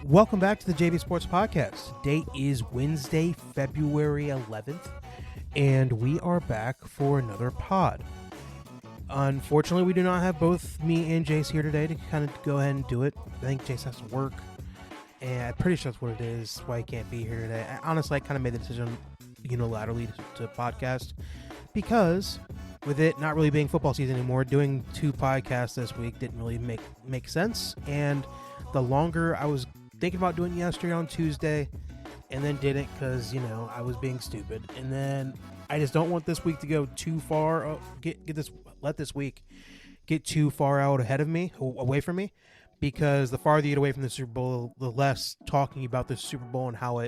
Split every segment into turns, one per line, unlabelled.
Welcome back to the JV Sports Podcast. Today is Wednesday, February 11th, and we are back for another pod. Unfortunately, we do not have both me and Jace here today to kind of go ahead and do it. I think Jace has to work, and I'm pretty sure that's what it is, why he can't be here today. Honestly, I kind of made the decision unilaterally to podcast because with it not really being football season anymore, doing two podcasts this week didn't really make sense, and the longer I was thinking about doing it yesterday on Tuesday and then didn't because, I was being stupid. And then I just don't want this week to go too far. Let this week get too far out ahead of me, away from me, because the farther you get away from the Super Bowl, the less talking about the Super Bowl and how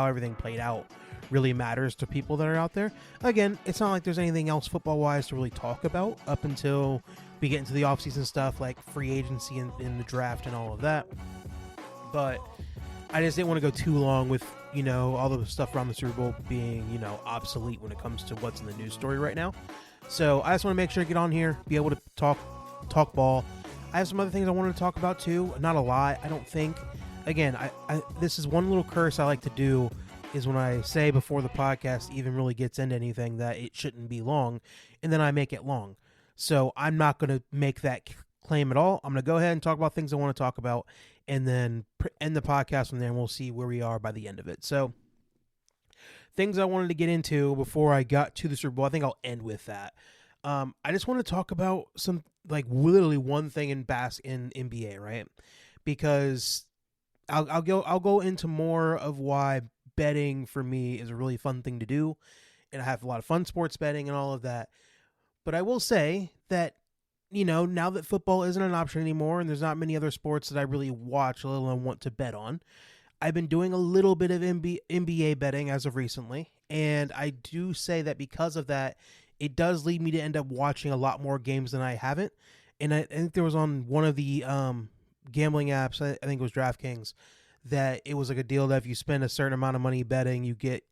everything played out really matters to people that are out there. Again, it's not like there's anything else football-wise to really talk about up until we get into the offseason stuff like free agency and the draft and all of that. But I just didn't want to go too long with, all the stuff around the Super Bowl being, obsolete when it comes to what's in the news story right now. So I just want to make sure to get on here, be able to talk ball. I have some other things I wanted to talk about too. Not a lot, I don't think. Again, I this is one little curse I like to do is when I say before the podcast even really gets into anything that it shouldn't be long, and then I make it long. So I'm not going to make that claim at all. I'm going to go ahead and talk about things I want to talk about, and then end the podcast from there, and we'll see where we are by the end of it. So, things I wanted to get into before I got to the Super Bowl, I think I'll end with that. I just want to talk about some, literally one thing in NBA, right? Because I'll go into more of why betting for me is a really fun thing to do, and I have a lot of fun sports betting and all of that. But I will say that, now that football isn't an option anymore and there's not many other sports that I really watch, let alone want to bet on, I've been doing a little bit of NBA betting as of recently. And I do say that because of that, it does lead me to end up watching a lot more games than I haven't. And I think there was on one of the gambling apps, I think it was DraftKings, that it was like a deal that if you spend a certain amount of money betting, you get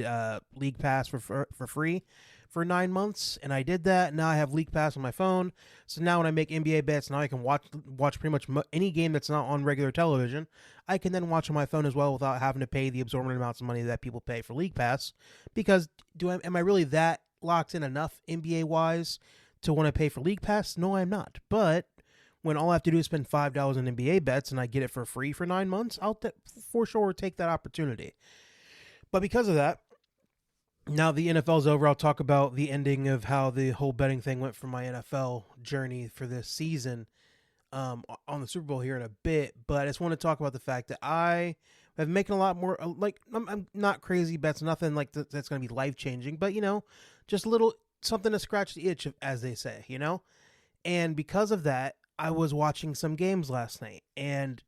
a League Pass for free for 9 months, and I did that. Now I have League Pass on my phone, so now when I make NBA bets, now I can watch pretty much any game that's not on regular television. I can then watch on my phone as well without having to pay the exorbitant amounts of money that people pay for League Pass. Because am I really that locked in enough NBA wise to want to pay for League Pass? No, I'm not. But when all I have to do is spend $5 in NBA bets and I get it for free for 9 months, I'll for sure take that opportunity. But because of that, now the NFL's over, I'll talk about the ending of how the whole betting thing went for my NFL journey for this season on the Super Bowl here in a bit. But I just want to talk about the fact that I have making a lot more, I'm not crazy bets, nothing like that's going to be life-changing, but, just a little something to scratch the itch, as they say, And because of that, I was watching some games last night, and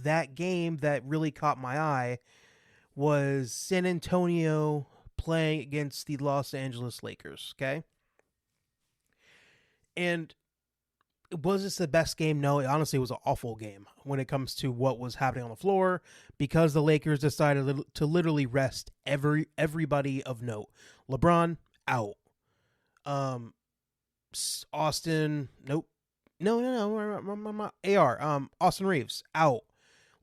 that game that really caught my eye was San Antonio playing against the Los Angeles Lakers, okay? And was this the best game? No, honestly, it was an awful game when it comes to what was happening on the floor because the Lakers decided to literally rest everybody of note. LeBron, out. Austin, nope. No. AR, Austin Reeves, out.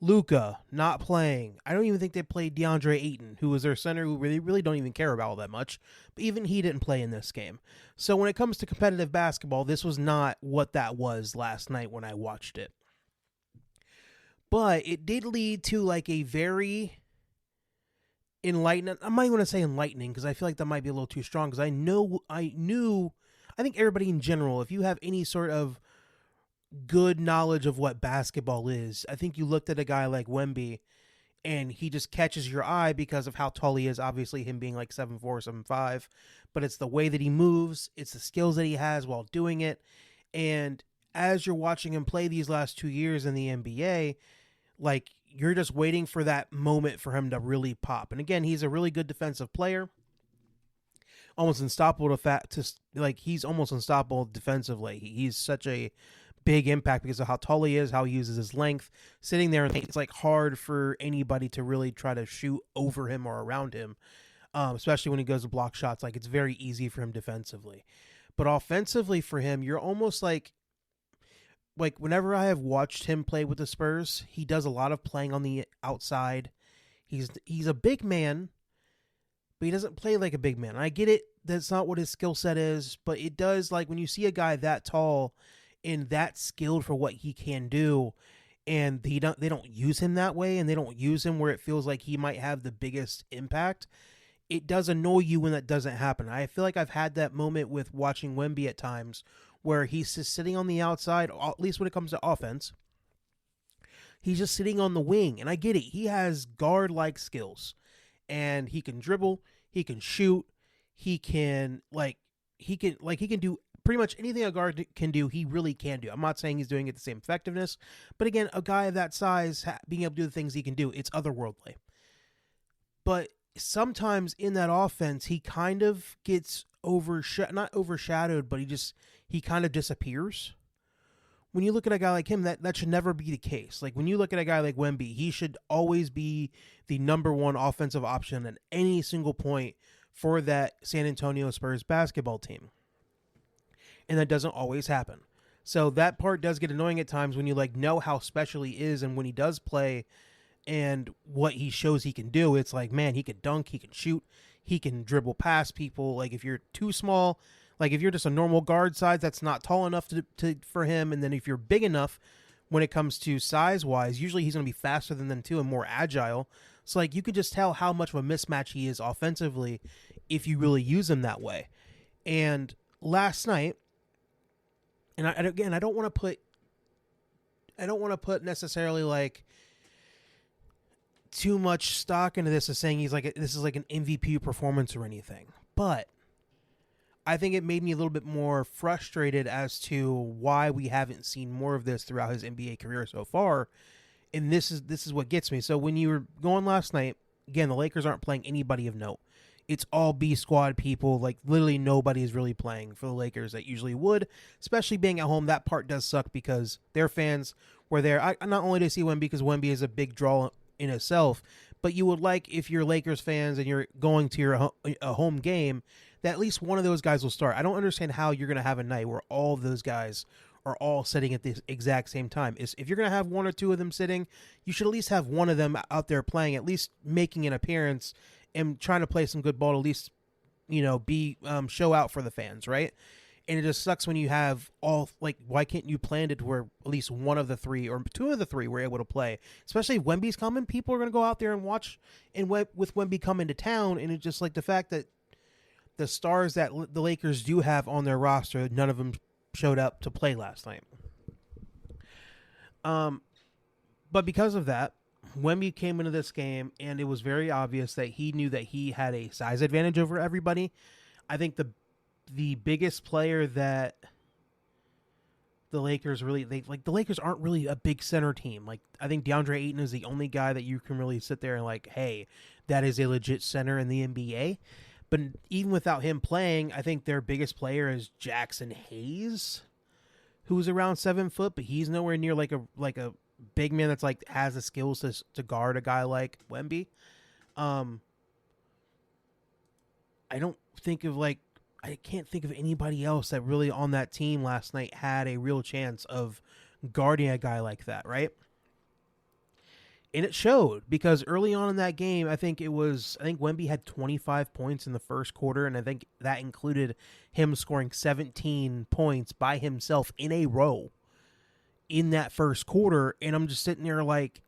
Luka, not playing. I don't even think they played DeAndre Ayton, who was their center, who really don't even care about all that much. But even he didn't play in this game. So when it comes to competitive basketball, this was not what that was last night when I watched it. But it did lead to a very enlightening. I'm not even going to say enlightening because I feel like that might be a little too strong because I think everybody in general, if you have any sort of good knowledge of what basketball is, I think you looked at a guy like Wemby and he just catches your eye because of how tall he is, obviously him being 7'4", 7'5", but it's the way that he moves, it's the skills that he has while doing it. And as you're watching him play these last 2 years in the NBA, you're just waiting for that moment for him to really pop. And again, he's a really good defensive player, almost unstoppable he's almost unstoppable defensively. He's such a big impact because of how tall he is, how he uses his length. Sitting there, and it's hard for anybody to really try to shoot over him or around him, especially when he goes to block shots. It's very easy for him defensively. But offensively for him, you're almost like whenever I have watched him play with the Spurs, he does a lot of playing on the outside. He's a big man, but he doesn't play like a big man. I get it. That's not what his skill set is, but it does, like when you see a guy that tall and that skilled for what he can do, and they don't use him that way, and they don't use him where it feels like he might have the biggest impact. It does annoy you when that doesn't happen. I feel like I've had that moment with watching Wemby at times where he's just sitting on the outside, at least when it comes to offense. He's just sitting on the wing, and I get it. He has guard-like skills, and he can dribble, he can shoot, he can do pretty much anything a guard can do. He really can do. I'm not saying he's doing it the same effectiveness, but again, a guy of that size being able to do the things he can do, it's otherworldly. But sometimes in that offense, he kind of gets not overshadowed, but he kind of disappears. When you look at a guy like him, that should never be the case. Like when you look at a guy like Wemby, he should always be the number one offensive option at any single point for that San Antonio Spurs basketball team. And that doesn't always happen. So that part does get annoying at times when you know how special he is, and when he does play and what he shows he can do, it's like, man, he can dunk, he can shoot, he can dribble past people. Like if you're too small, like if you're just a normal guard size, that's not tall enough for him. And then if you're big enough when it comes to size wise, usually he's going to be faster than them too and more agile. So like you could just tell how much of a mismatch he is offensively if you really use him that way. And last night, and I don't want to put necessarily like too much stock into this as saying this is like an MVP performance or anything, but I think it made me a little bit more frustrated as to why we haven't seen more of this throughout his NBA career so far. And this is what gets me. So when you were going last night, again, the Lakers aren't playing anybody of note. It's all B squad people. Like literally nobody is really playing for the Lakers that usually would, especially being at home. That part does suck because their fans were there. Not only to see Wemby, because Wemby is a big draw in itself, but you would like, if you're Lakers fans and you're going to a home game, that at least one of those guys will start. I don't understand how you're going to have a night where all of those guys are all sitting at the exact same time. If you're going to have one or two of them sitting, you should at least have one of them out there playing, at least making an appearance and trying to play some good ball, at least, be show out for the fans, right? And it just sucks when you have all, like, why can't you plan it to where at least one of the three or two of the three were able to play? Especially if Wemby's coming, people are going to go out there and watch, and with Wemby coming to town, and it's just like the fact that the stars that the Lakers do have on their roster, none of them showed up to play last night. But because of that, Wemby came into this game, and it was very obvious that he knew that he had a size advantage over everybody. I think the biggest player that the Lakers the Lakers aren't really a big center team. Like, I think DeAndre Ayton is the only guy that you can really sit there and like, hey, that is a legit center in the NBA. But even without him playing, I think their biggest player is Jackson Hayes, who's around 7 foot, but he's nowhere near like a big man that's like has the skills to guard a guy like Wemby. I can't think of anybody else that really on that team last night had a real chance of guarding a guy like that, right? And it showed, because early on in that game, I think Wemby had 25 points in the first quarter, and I think that included him scoring 17 points by himself in a row in that first quarter. And I'm just sitting there like,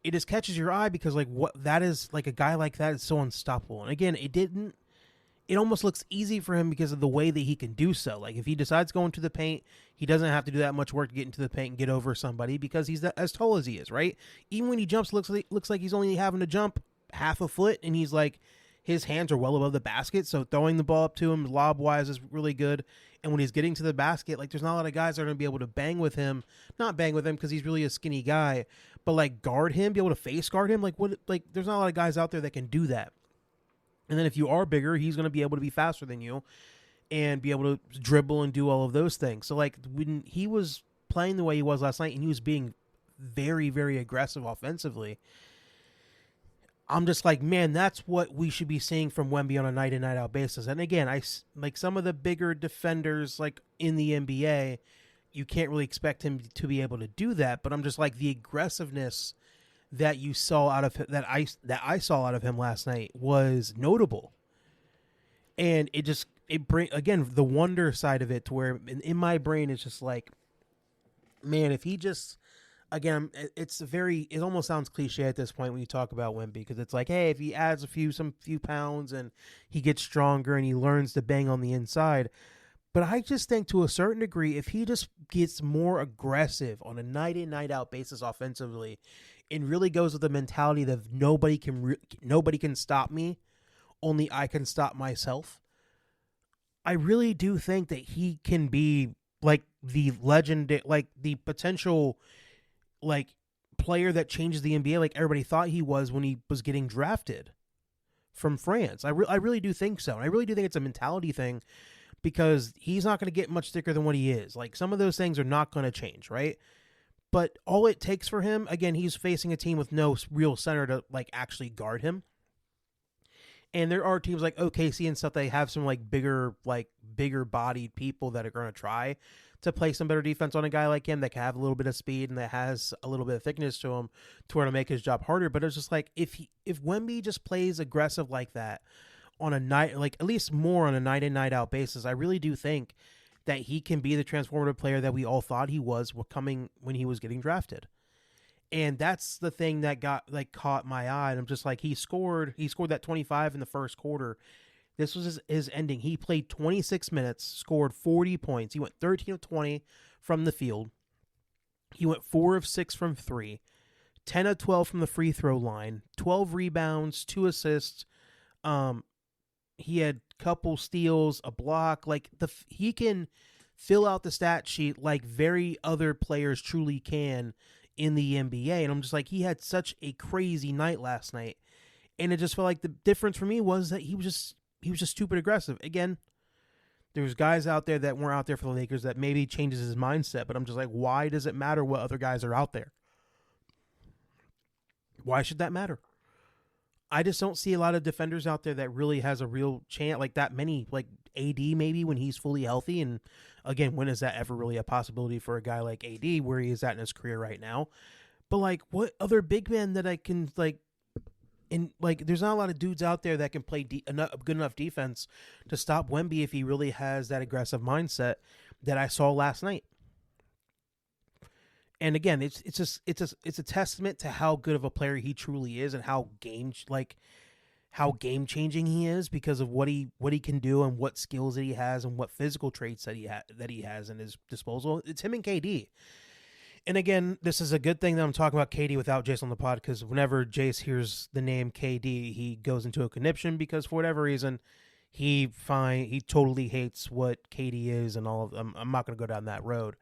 it just catches your eye, because like what that is, like a guy like that is so unstoppable. And again, it almost looks easy for him because of the way that he can do so. Like if he decides to go into the paint, he doesn't have to do that much work to get into the paint and get over somebody, because he's as tall as he is, right? Even when he jumps, looks like he's only having to jump half a foot, and he's like, his hands are well above the basket, so throwing the ball up to him lob-wise is really good. And when he's getting to the basket, like there's not a lot of guys that are going to be able to not bang with him because he's really a skinny guy, but like guard him, be able to face guard him. Like there's not a lot of guys out there that can do that. And then if you are bigger, he's going to be able to be faster than you and be able to dribble and do all of those things. So like when he was playing the way he was last night and he was being very, very aggressive offensively, I'm just like, man, that's what we should be seeing from Wemby on a night in, night out basis. And again, I like some of the bigger defenders like in the NBA, you can't really expect him to be able to do that. But I'm just like, the aggressiveness that you saw out of him, that I saw out of him last night was notable. And it bring again the wonder side of it to where in my brain it's just like, man, if he just, again, it almost sounds cliche at this point when you talk about Wemby, because it's like, hey, if he adds some few pounds and he gets stronger and he learns to bang on the inside. But I just think to a certain degree, if he just gets more aggressive on a night in, night out basis offensively, and really goes with the mentality that nobody can stop me, only I can stop myself, I really do think that he can be like the legend, like the potential like player that changes the NBA, like everybody thought he was when he was getting drafted from France. I really do think so. And I really do think it's a mentality thing, because he's not going to get much thicker than what he is. Like, some of those things are not going to change, right? But all it takes for him, again, he's facing a team with no real center to like actually guard him. And there are teams like OKC and stuff, they have some like bigger bodied people that are going to try to play some better defense on a guy like him that can have a little bit of speed and that has a little bit of thickness to him to where to make his job harder. But it's just like, if Wemby just plays aggressive like that on a night, like at least more on a night in, night out basis, I really do think that he can be the transformative player that we all thought he was coming when he was getting drafted. And that's the thing that caught my eye. And I'm just like, he scored that 25 in the first quarter. This was his ending. He played 26 minutes, scored 40 points. He went 13 of 20 from the field. He went 4 of 6 from 3, 10 of 12 from the free throw line, 12 rebounds, 2 assists. He had a couple steals, a block. Like, he can fill out the stat sheet like very other players truly can in the NBA. And I'm just like, he had such a crazy night last night. And it just felt like the difference for me was that he was just stupid aggressive. Again, there's guys out there that weren't out there for the Lakers that maybe changes his mindset, but I'm just like, why does it matter what other guys are out there? Why should that matter? I just don't see a lot of defenders out there that really has a real chance, like that many, like AD maybe when he's fully healthy. And again, when is that ever really a possibility for a guy like AD where he is at in his career right now? But like, what other big men that I can like, and like, there's not a lot of dudes out there that can play good enough defense to stop Wemby if he really has that aggressive mindset that I saw last night. And again, it's a testament to how good of a player he truly is and how game changing he is because of what he can do and what skills that he has and what physical traits that he has in his disposal. It's him and KD. And again, this is a good thing that I'm talking about KD without Jace on the pod, because whenever Jace hears the name KD, he goes into a conniption because for whatever reason, he totally hates what KD is and all of them. I'm not going to go down that road.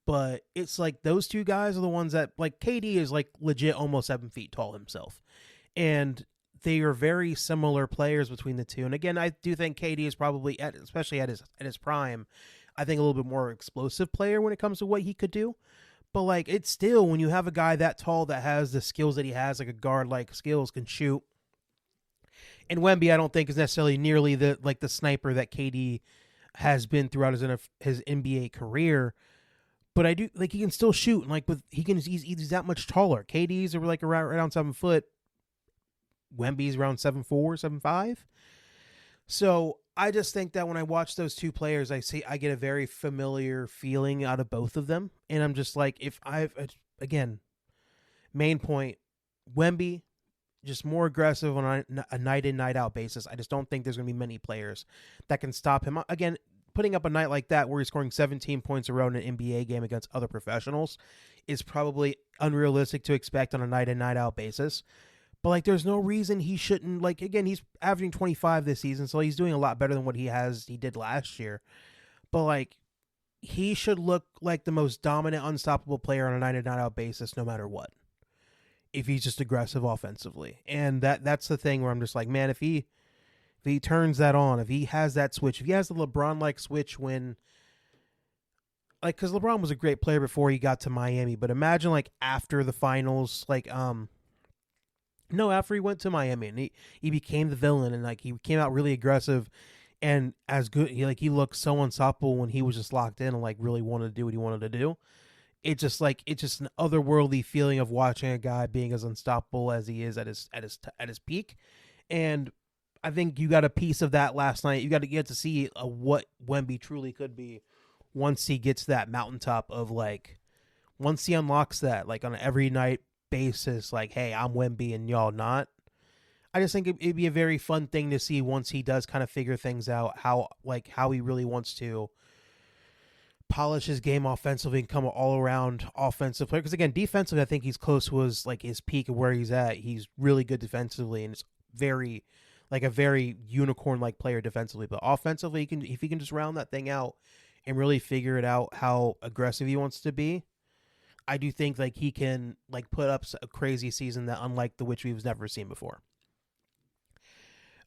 But it's like those two guys are the ones that, like, KD is like legit almost 7 feet tall himself. And they are very similar players between the two. And again, I do think KD is probably, especially at his prime, I think a little bit more explosive player when it comes to what he could do. But like, it's still, when you have a guy that tall that has the skills that he has, like a guard like skills, can shoot. And Wemby, I don't think is necessarily nearly the sniper that KD has been throughout his NBA career. But I do like, he can still shoot, and like he's that much taller. KD's are like around 7 foot. Wemby's around 7'4", 7'5". So I just think that when I watch those two players, I get a very familiar feeling out of both of them, and I'm just like, again, main point, Wemby, just more aggressive on a night in, night out basis. I just don't think there's going to be many players that can stop him. Again, putting up a night like that where he's scoring 17 points a row in an NBA game against other professionals is probably unrealistic to expect on a night in, night out basis. But like, there's no reason he shouldn't. Like, again, he's averaging 25 this season, so he's doing a lot better than what he did last year. But like, he should look like the most dominant, unstoppable player on a night in, night out basis, no matter what, if he's just aggressive offensively. And that's the thing where I'm just like, man, if he turns that on, if he has that switch, if he has the LeBron-like switch when, like, because LeBron was a great player before he got to Miami, but imagine like after the finals, after he went to Miami and he became the villain and like he came out really aggressive And as good, he looked so unstoppable when he was just locked in and like really wanted to do what he wanted to do. It's just an otherworldly feeling of watching a guy being as unstoppable as he is at his peak. And I think you got a piece of that last night. You got to get to see what Wemby truly could be once he gets that mountaintop of like, once he unlocks that like on an every night basis, like, hey, I'm Wemby and y'all not. I just think it'd be a very fun thing to see once he does kind of figure things out, how he really wants to polish his game offensively and become an all-around offensive player. Because again, defensively, I think he's close to his peak of where he's at. He's really good defensively, and it's very a very unicorn-like player defensively. But offensively, if he can just round that thing out and really figure it out how aggressive he wants to be, I do think like he can like put up a crazy season that unlike the which we've never seen before.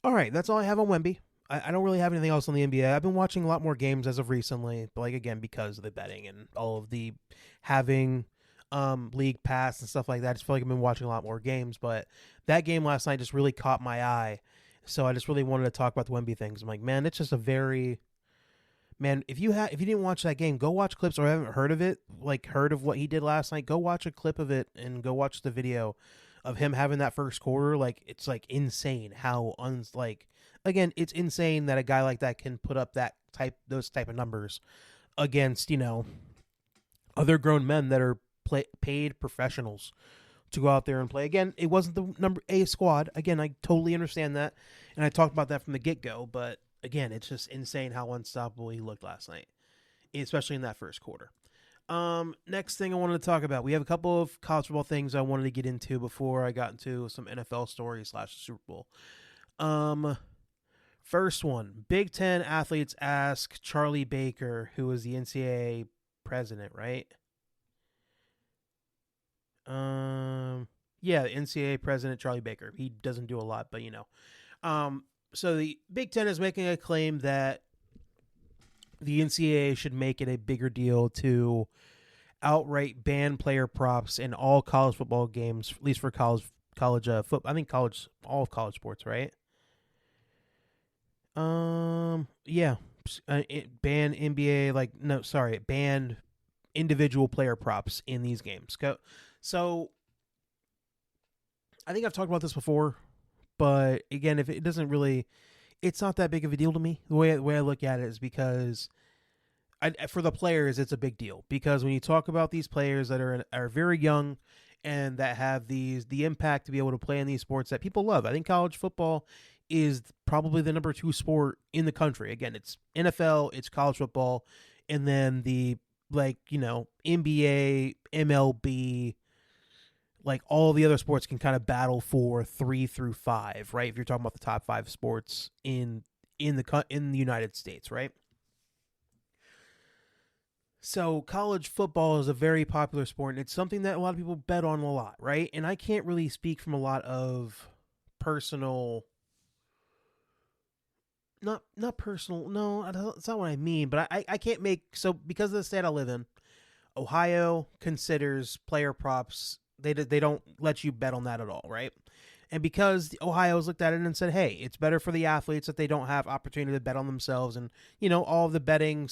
All right, that's all I have on Wemby. I don't really have anything else on the NBA. I've been watching a lot more games as of recently, but like again because of the betting and all of the having league pass and stuff like that. I just feel like I've been watching a lot more games. But that game last night just really caught my eye, so I just really wanted to talk about the Wemby things. I'm like, man, it's just a very if you didn't watch that game, go watch clips or haven't heard of it, like heard of what he did last night. Go watch a clip of it and go watch the video of him having that first quarter. Like it's like insane how again, it's insane that a guy like that can put up those type of numbers against, other grown men that are paid professionals to go out there and play. Again, it wasn't the number A squad. Again, I totally understand that. And I talked about that from the get-go, but again, it's just insane how unstoppable he looked last night, especially in that first quarter. Next thing I wanted to talk about, we have a couple of college football things I wanted to get into before I got into some NFL stories / Super Bowl. First one, Big Ten athletes ask Charlie Baker, who is the NCAA president, right? Yeah, the NCAA president, Charlie Baker. He doesn't do a lot, but so the Big Ten is making a claim that the NCAA should make it a bigger deal to outright ban player props in all college football games, at least for college football. I think all of college sports, right? Yeah. It banned NBA, banned individual player props in these games. So I think I've talked about this before, but again, if it doesn't really, it's not that big of a deal to me. The way I look at it is because for the players, it's a big deal because when you talk about these players that are very young and that have the impact to be able to play in these sports that people love. I think college football is probably the number 2 sport in the country. Again, it's NFL, it's college football, and then the NBA, MLB, like all the other sports can kind of battle for 3 through 5, right? If you're talking about the top 5 sports in the United States, right? So college football is a very popular sport, and it's something that a lot of people bet on a lot, right? And I can't really speak from a lot of personal, not personal, no, that's not what I mean, but I can't because of the state I live in, Ohio considers player props, they don't let you bet on that at all, right? And because Ohio's looked at it and said, hey, it's better for the athletes that they don't have opportunity to bet on themselves and, all of the betting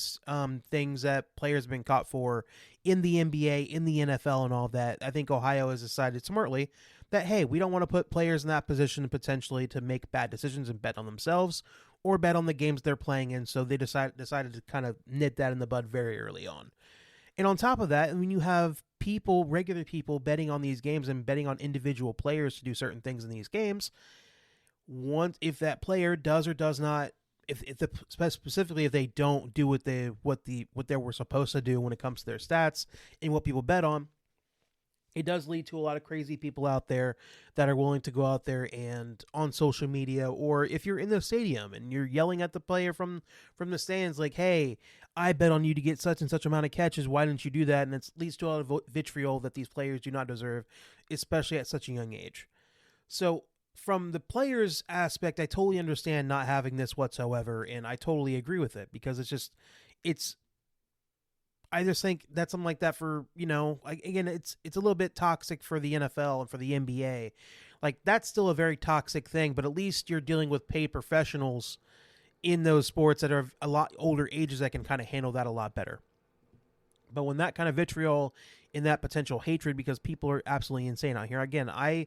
things that players have been caught for in the NBA, in the NFL and all that, I think Ohio has decided smartly that, hey, we don't want to put players in that position potentially to make bad decisions and bet on themselves or bet on the games they're playing in. So they decided to kind of nip that in the bud very early on. And on top of that, when you have regular people betting on these games and betting on individual players to do certain things in these games, if that player does or does not, specifically if they don't do what they were supposed to do when it comes to their stats and what people bet on, it does lead to a lot of crazy people out there that are willing to go out there and on social media, or if you're in the stadium and you're yelling at the player from the stands like, hey, I bet on you to get such and such amount of catches. Why didn't you do that? And it leads to a lot of vitriol that these players do not deserve, especially at such a young age. So from the players' aspect, I totally understand not having this whatsoever, and I totally agree with it because I just think that something like that for, again, it's a little bit toxic for the NFL and for the NBA. Like, that's still a very toxic thing, but at least you're dealing with paid professionals in those sports that are of a lot older ages that can kind of handle that a lot better. But when that kind of vitriol and that potential hatred, because people are absolutely insane out here. Again, I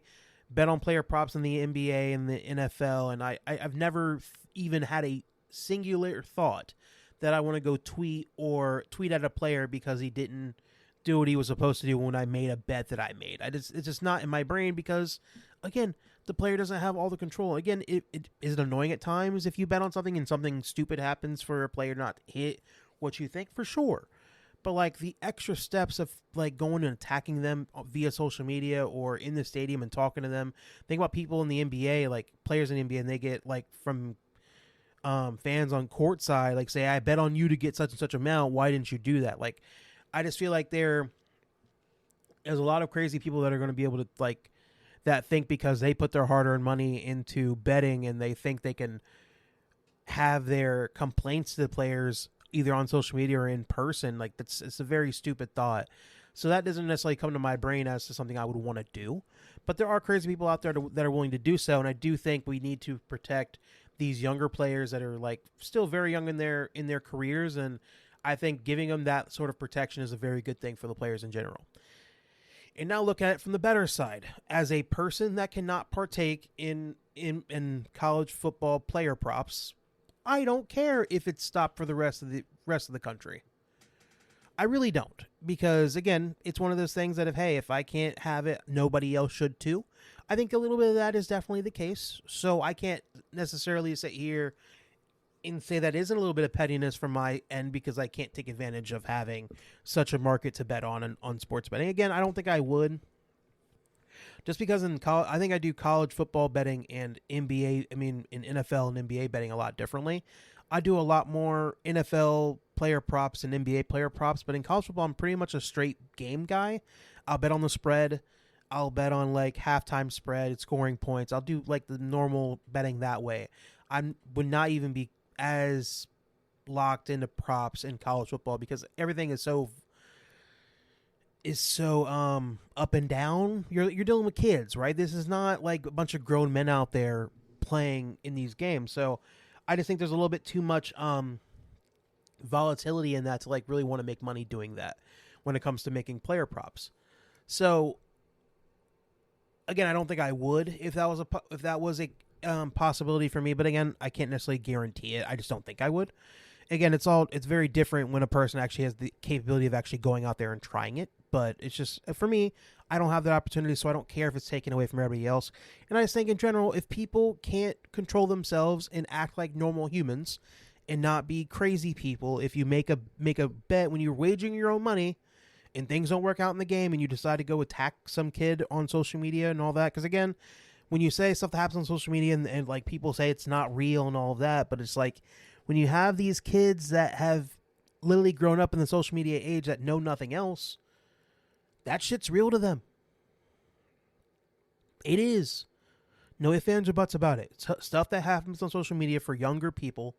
bet on player props in the NBA and the NFL, and I've never even had a singular thought that I want to go tweet at a player because he didn't do what he was supposed to do when I made a bet that I made. It's just not in my brain because, again, the player doesn't have all the control. Again, is it annoying at times if you bet on something and something stupid happens for a player not to hit what you think? For sure. But, like, the extra steps of, like, going and attacking them via social media or in the stadium and talking to them. Think about people in the NBA, like, players in the NBA, and they get, like, from fans on court side, like, say, I bet on you to get such and such amount. Why didn't you do that? Like, I just feel like there's a lot of crazy people that are going to be able to, like, that think because they put their hard-earned money into betting and they think they can have their complaints to the players either on social media or in person. Like, it's a very stupid thought. So that doesn't necessarily come to my brain as to something I would want to do. But there are crazy people out there that are willing to do so, and I do think we need to protect these younger players that are, like, still very young in their careers, and I think giving them that sort of protection is a very good thing for the players in general. And now look at it from the better side. As a person that cannot partake in college football player props, I don't care if it's stopped for the rest of the country. I really don't, because again, it's one of those things that if I can't have it, nobody else should too. I think a little bit of that is definitely the case. So I can't necessarily sit here and say that isn't a little bit of pettiness from my end because I can't take advantage of having such a market to bet on sports betting. Again, I don't think I would. Just because in college, I think I do college football betting and NBA, in NFL and NBA betting a lot differently. I do a lot more NFL player props and NBA player props, but in college football, I'm pretty much a straight game guy. I'll bet on the spread. I'll bet on, like, halftime spread, scoring points. I'll do, like, the normal betting that way. I would not even be as locked into props in college football because everything is so up and down. You're dealing with kids, right? This is not like a bunch of grown men out there playing in these games. So I just think there's a little bit too much volatility in that to, like, really want to make money doing that when it comes to making player props. So again, I don't think I would if that was a possibility for me. But again, I can't necessarily guarantee it. I just don't think I would. Again, it's very different when a person actually has the capability of actually going out there and trying it. But it's just, for me, I don't have that opportunity, so I don't care if it's taken away from everybody else. And I just think in general, if people can't control themselves and act like normal humans and not be crazy people, if you make a bet when you're wagering your own money and things don't work out in the game and you decide to go attack some kid on social media and all that, because again, when you say stuff that happens on social media and like people say it's not real and all of that, but it's like when you have these kids that have literally grown up in the social media age that know nothing else, that shit's real to them. It is. No ifs, ands, or buts about it. Stuff that happens on social media for younger people,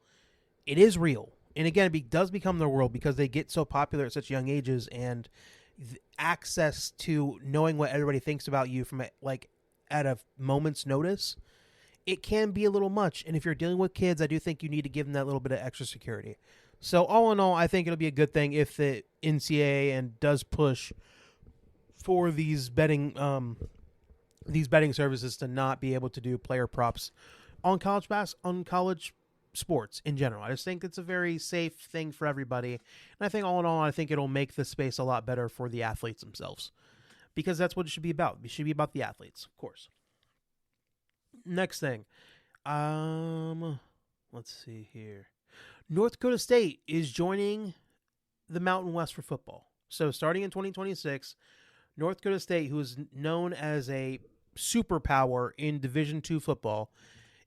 it is real. And again, it does become their world because they get so popular at such young ages, and access to knowing what everybody thinks about you from, like, at a moment's notice, it can be a little much. And if you're dealing with kids, I do think you need to give them that little bit of extra security. So all in all, I think it'll be a good thing if the NCAA and does push for these betting services to not be able to do player props on college sports in general. I just think it's a very safe thing for everybody. And I think all in all, I think it'll make the space a lot better for the athletes themselves, because that's what it should be about. It should be about the athletes, of course. Next thing. Let's see here. North Dakota State is joining the Mountain West for football. So starting in 2026, North Dakota State, who is known as a superpower in Division II football,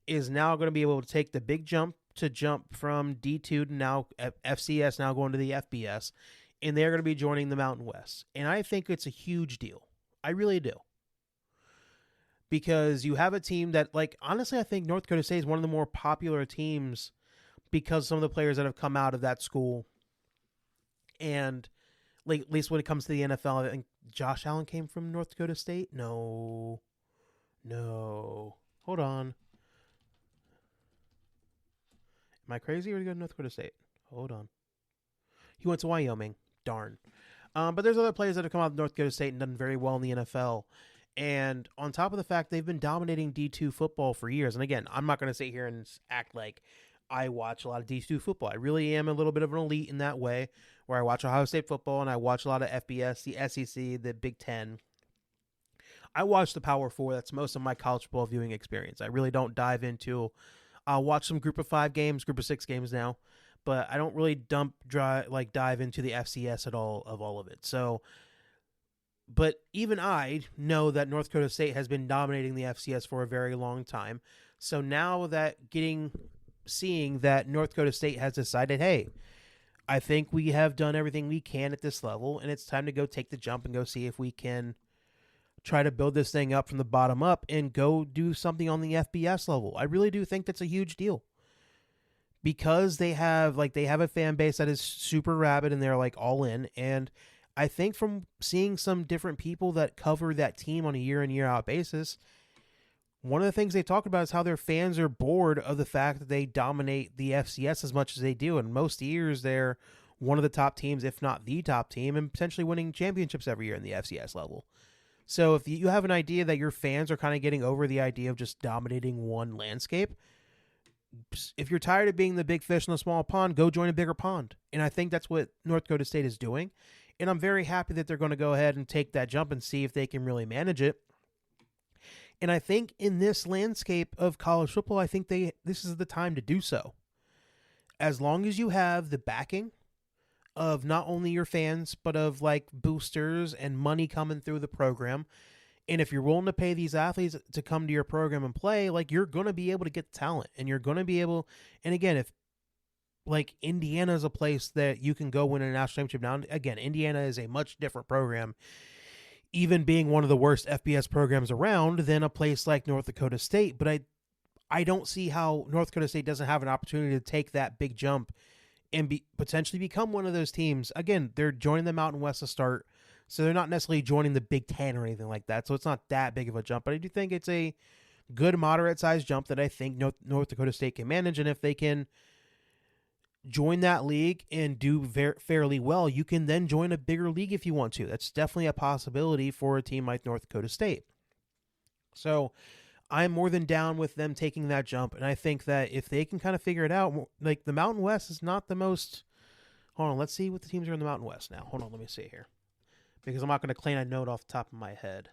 is now going to be able to take the big jump from D2 to now FCS, now going to the FBS, and they're going to be joining the Mountain West. And I think it's a huge deal. I really do. Because you have a team that, like, honestly, I think North Dakota State is one of the more popular teams because some of the players that have come out of that school. And, like, at least when it comes to the NFL, I think Josh Allen came from North Dakota State. No. Hold on. Am I crazy or did he go to North Dakota State? Hold on. He went to Wyoming. Darn. But there's other players that have come out of North Dakota State and done very well in the NFL. And on top of the fact they've been dominating D2 football for years. And again, I'm not going to sit here and act like I watch a lot of D2 football. I really am a little bit of an elite in that way, where I watch Ohio State football and I watch a lot of FBS, the SEC, the Big Ten. I watch the Power Four. That's most of my college football viewing experience. I really don't dive into. I'll watch some Group of 5 games, Group of 6 games now, but I don't really dive into the FCS at all of it. So, but even I know that North Dakota State has been dominating the FCS for a very long time. So now that seeing that North Dakota State has decided, hey, I think we have done everything we can at this level, and it's time to go take the jump and go see if we can try to build this thing up from the bottom up and go do something on the FBS level. I really do think that's a huge deal, because they have a fan base that is super rabid and they're like all in. And I think from seeing some different people that cover that team on a year in, year out basis, one of the things they talk about is how their fans are bored of the fact that they dominate the FCS as much as they do. And most years they're one of the top teams, if not the top team, and potentially winning championships every year in the FCS level. So if you have an idea that your fans are kind of getting over the idea of just dominating one landscape, if you're tired of being the big fish in a small pond, go join a bigger pond. And I think that's what North Dakota State is doing. And I'm very happy that they're going to go ahead and take that jump and see if they can really manage it. And I think in this landscape of college football, I think this is the time to do so. As long as you have the backing of not only your fans, but of like boosters and money coming through the program. And if you're willing to pay these athletes to come to your program and play, like, you're going to be able to get talent, and you're going to be able, and again, if like Indiana is a place that you can go win a national championship now. Again, Indiana is a much different program, even being one of the worst FBS programs around, than a place like North Dakota State. But I don't see how North Dakota State doesn't have an opportunity to take that big jump and potentially become one of those teams. Again, they're joining the Mountain West to start, so they're not necessarily joining the Big Ten or anything like that. So it's not that big of a jump, but I do think it's a good moderate-sized jump that I think North Dakota State can manage. And if they can join that league and do fairly well, you can then join a bigger league if you want to. That's definitely a possibility for a team like North Dakota State. So I'm more than down with them taking that jump, and I think that if they can kind of figure it out, like, the Mountain West is not the most. Hold on, let's see what the teams are in the Mountain West now. Hold on, let me see here, because I'm not going to claim a note off the top of my head.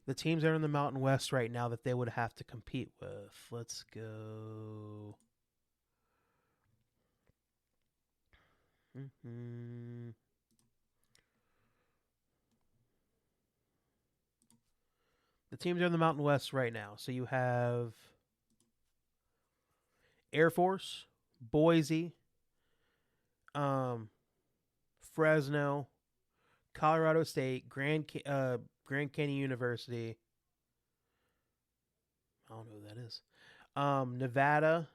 The teams that are in the Mountain West right now that they would have to compete with. Let's go. The teams are in the Mountain West right now. So you have Air Force, Boise, Fresno, Colorado State, Grand Canyon University. I don't know who that is. Nevada.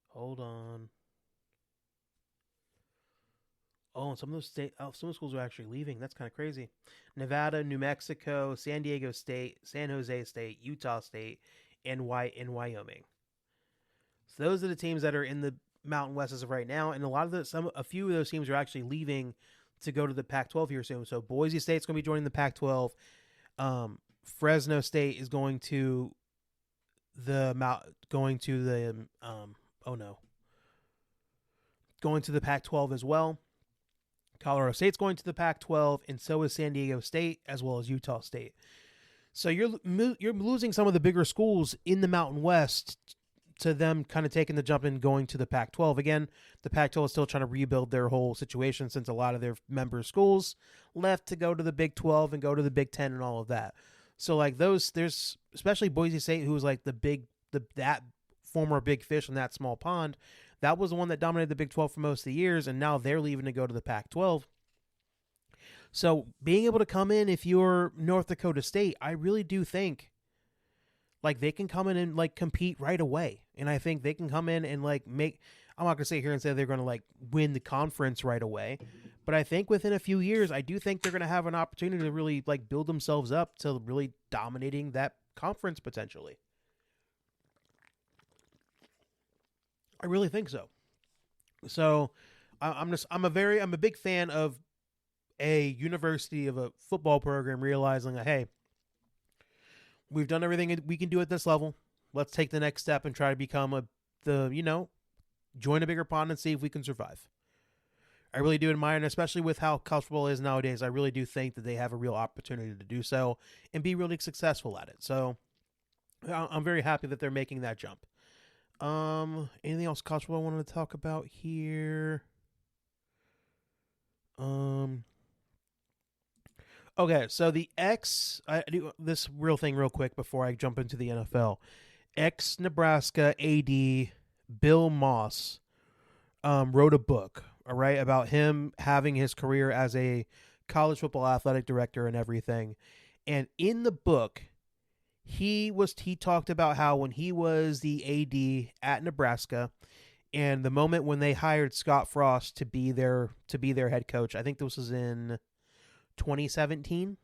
Hold on. Oh, and some of those schools are actually leaving. That's kind of crazy. Nevada, New Mexico, San Diego State, San Jose State, Utah State, and Wyoming. So those are the teams that are in the Mountain West as of right now, and a few of those teams are actually leaving to go to the Pac-12 here soon. So Boise State's going to be joining the Pac-12. Fresno State is going to the Pac-12 as well. Colorado State's going to the Pac-12, and so is San Diego State, as well as Utah State. So you're losing some of the bigger schools in the Mountain West to them kind of taking the jump and going to the Pac-12. Again, the Pac-12 is still trying to rebuild their whole situation, since a lot of their member schools left to go to the Big 12 and go to the Big 10 and all of that. So like there's especially Boise State, who was like that former big fish in that small pond. That was the one that dominated the Big 12 for most of the years, and now they're leaving to go to the Pac-12. So being able to come in, if you're North Dakota State, I really do think like they can come in and like compete right away. And I think they can come in and like I'm not going to sit here and say they're going to like win the conference right away, but I think within a few years, I do think they're going to have an opportunity to really like build themselves up to really dominating that conference potentially. I really think so. So I'm a big fan of a university, of a football program realizing that, hey, we've done everything we can do at this level. Let's take the next step and try to become join a bigger pond and see if we can survive. I really do admire, and especially with how college football is nowadays, I really do think that they have a real opportunity to do so and be really successful at it. So I'm very happy that they're making that jump. Anything else college football I wanted to talk about here? Okay, so I do this real thing real quick before I jump into the NFL. Ex-Nebraska AD Bill Moss wrote a book, all right, about him having his career as a college football athletic director and everything. And in the book, he talked about how when he was the AD at Nebraska, and the moment when they hired Scott Frost to be their head coach, I think this was in 2017.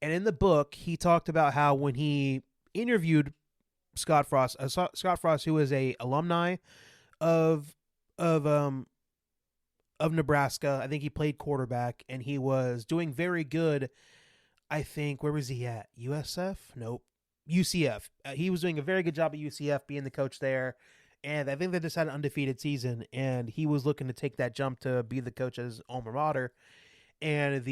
And in the book, he talked about how when he interviewed Scott Frost, who is a alumni of Nebraska. I think he played quarterback, and he was doing very good. I think, where was he at? USF? Nope. UCF. He was doing a very good job at UCF, being the coach there. And I think they just had an undefeated season, and he was looking to take that jump to be the coach at his alma mater. And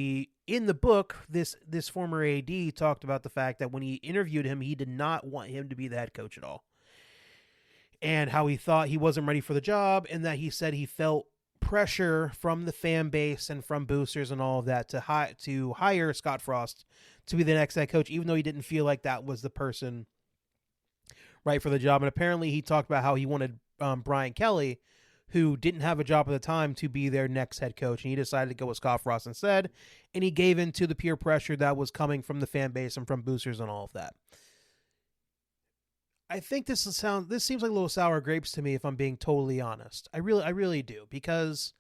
in the book, this former AD talked about the fact that when he interviewed him, he did not want him to be the head coach at all. And how he thought he wasn't ready for the job, and that he said he felt pressure from the fan base and from boosters and all of that to hire Scott Frost to be the next head coach, even though he didn't feel like that was the person right for the job. And apparently he talked about how he wanted Brian Kelly, who didn't have a job at the time, to be their next head coach. And he decided to go with Scott Frost instead. And he gave in to the peer pressure that was coming from the fan base and from boosters and all of that. I think this seems like a little sour grapes to me, if I'm being totally honest. I really do, because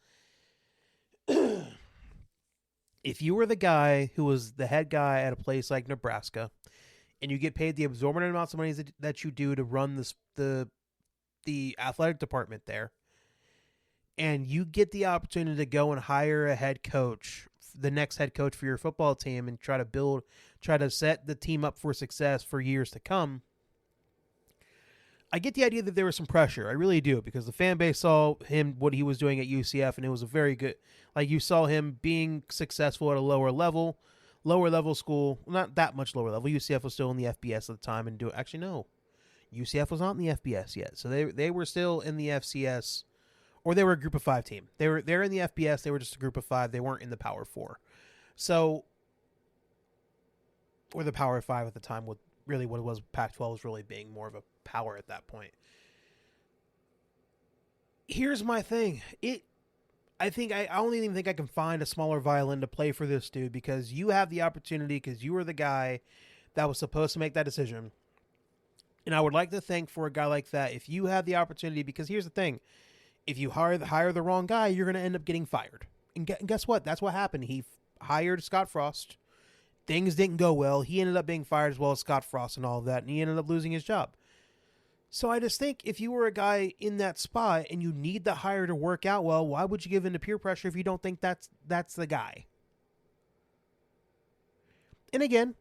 if you were the guy who was the head guy at a place like Nebraska, and you get paid the exorbitant amounts of money that you do to run the athletic department there, and you get the opportunity to go and hire a head coach, the next head coach for your football team, and try to set the team up for success for years to come, I get the idea that there was some pressure. I really do, because the fan base saw what he was doing at UCF, and it was a very good, like, you saw him being successful at a lower level school, not that much lower level. UCF was still in the FBS at the time, and actually no, UCF was not in the FBS yet, so they were still in the FCS, or they were a Group of 5 team. They're in the FBS. They were just a Group of 5. They weren't in the Power 4, so, or the Power 5 at the time. With really what it was, Pac-12 was really being more of a power at that point. Here's my thing. I don't even think I can find a smaller violin to play for this dude, because you have the opportunity, because you were the guy that was supposed to make that decision. And I would like to think, for a guy like that, if you have the opportunity, because here's the thing, if you hire the wrong guy, you're going to end up getting fired. And guess what? That's what happened. He hired Scott Frost. Things didn't go well. He ended up being fired, as well as Scott Frost and all of that, and he ended up losing his job. So I just think, if you were a guy in that spot and you need the hire to work out well, why would you give in to peer pressure if you don't think that's the guy? And again,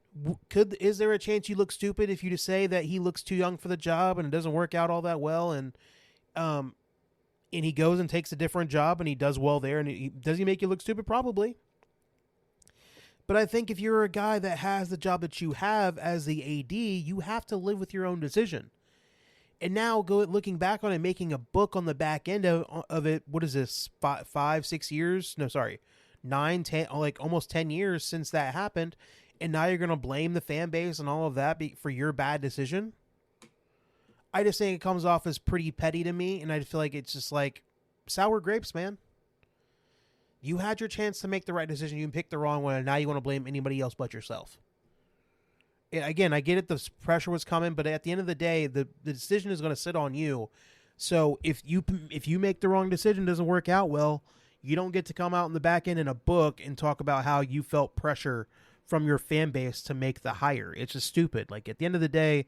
is there a chance you look stupid if you just say that he looks too young for the job and it doesn't work out all that well, and he goes and takes a different job and he does well there, and does he make you look stupid? Probably. But I think if you're a guy that has the job that you have as the AD, you have to live with your own decision. And now looking back on it, making a book on the back end of it, what is this, 5, 6 years? No, sorry, 9, 10, like almost 10 years since that happened. And now you're going to blame the fan base and all of that for your bad decision. I just think it comes off as pretty petty to me. And I feel like it's just like sour grapes, man. You had your chance to make the right decision. You picked the wrong one, and now you want to blame anybody else but yourself. Again, I get it. The pressure was coming, but at the end of the day, the decision is going to sit on you. So if you make the wrong decision, doesn't work out well, you don't get to come out in the back end in a book and talk about how you felt pressure from your fan base to make the hire. It's just stupid. Like, at the end of the day,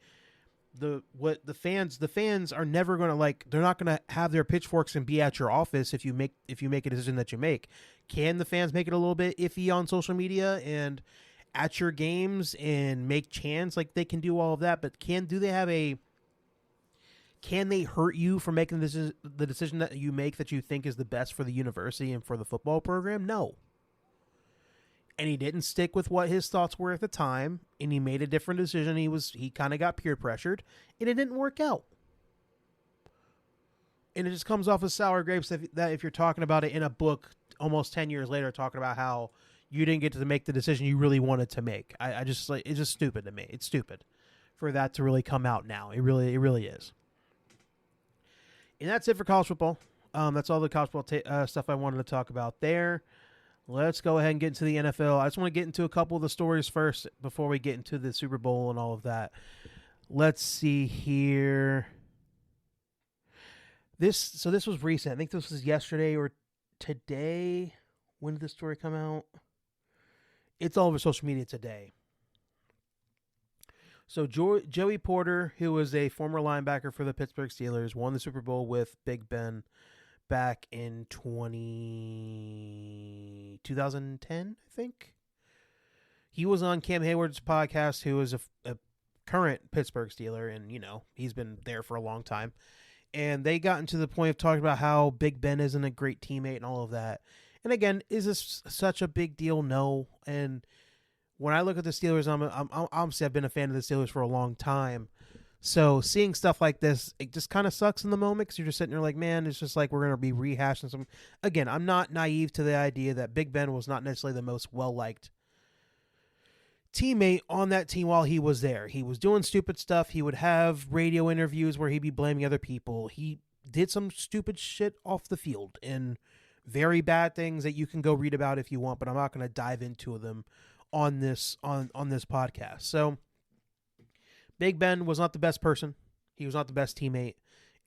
the fans are never going to, like, they're not going to have their pitchforks and be at your office if you make a decision that you make. Can the fans make it a little bit iffy on social media and at your games and make chants? Like, they can do all of that, but can they hurt you for making the decision that you make that you think is the best for the university and for the football program? No. And he didn't stick with what his thoughts were at the time, and he made a different decision. He kind of got peer pressured, and it didn't work out. And it just comes off as sour grapes that if you're talking about it in a book almost 10 years later, talking about how you didn't get to make the decision you really wanted to make. I just, like, it's just stupid to me. It's stupid for that to really come out now. It really is. And that's it for college football. That's all the college football stuff I wanted to talk about there. Let's go ahead and get into the NFL. I just want to get into a couple of the stories first before we get into the Super Bowl and all of that. Let's see here. This was recent. I think this was yesterday or today. When did this story come out? It's all over social media today. So Joey Porter, who was a former linebacker for the Pittsburgh Steelers, won the Super Bowl with Big Ben back in 2010, I think. He was on Cam Hayward's podcast, who is a current Pittsburgh Steeler, and, he's been there for a long time. And they got into the point of talking about how Big Ben isn't a great teammate and all of that. And again, is this such a big deal? No. And when I look at the Steelers, I'm obviously I've been a fan of the Steelers for a long time. So seeing stuff like this, it just kind of sucks in the moment because you're just sitting there like, man, it's just like we're going to be rehashing some. Again, I'm not naive to the idea that Big Ben was not necessarily the most well-liked teammate on that team while he was there. He was doing stupid stuff. He would have radio interviews where he'd be blaming other people. He did some stupid shit off the field and very bad things that you can go read about if you want, but I'm not going to dive into them on this podcast. So Big Ben was not the best person. He was not the best teammate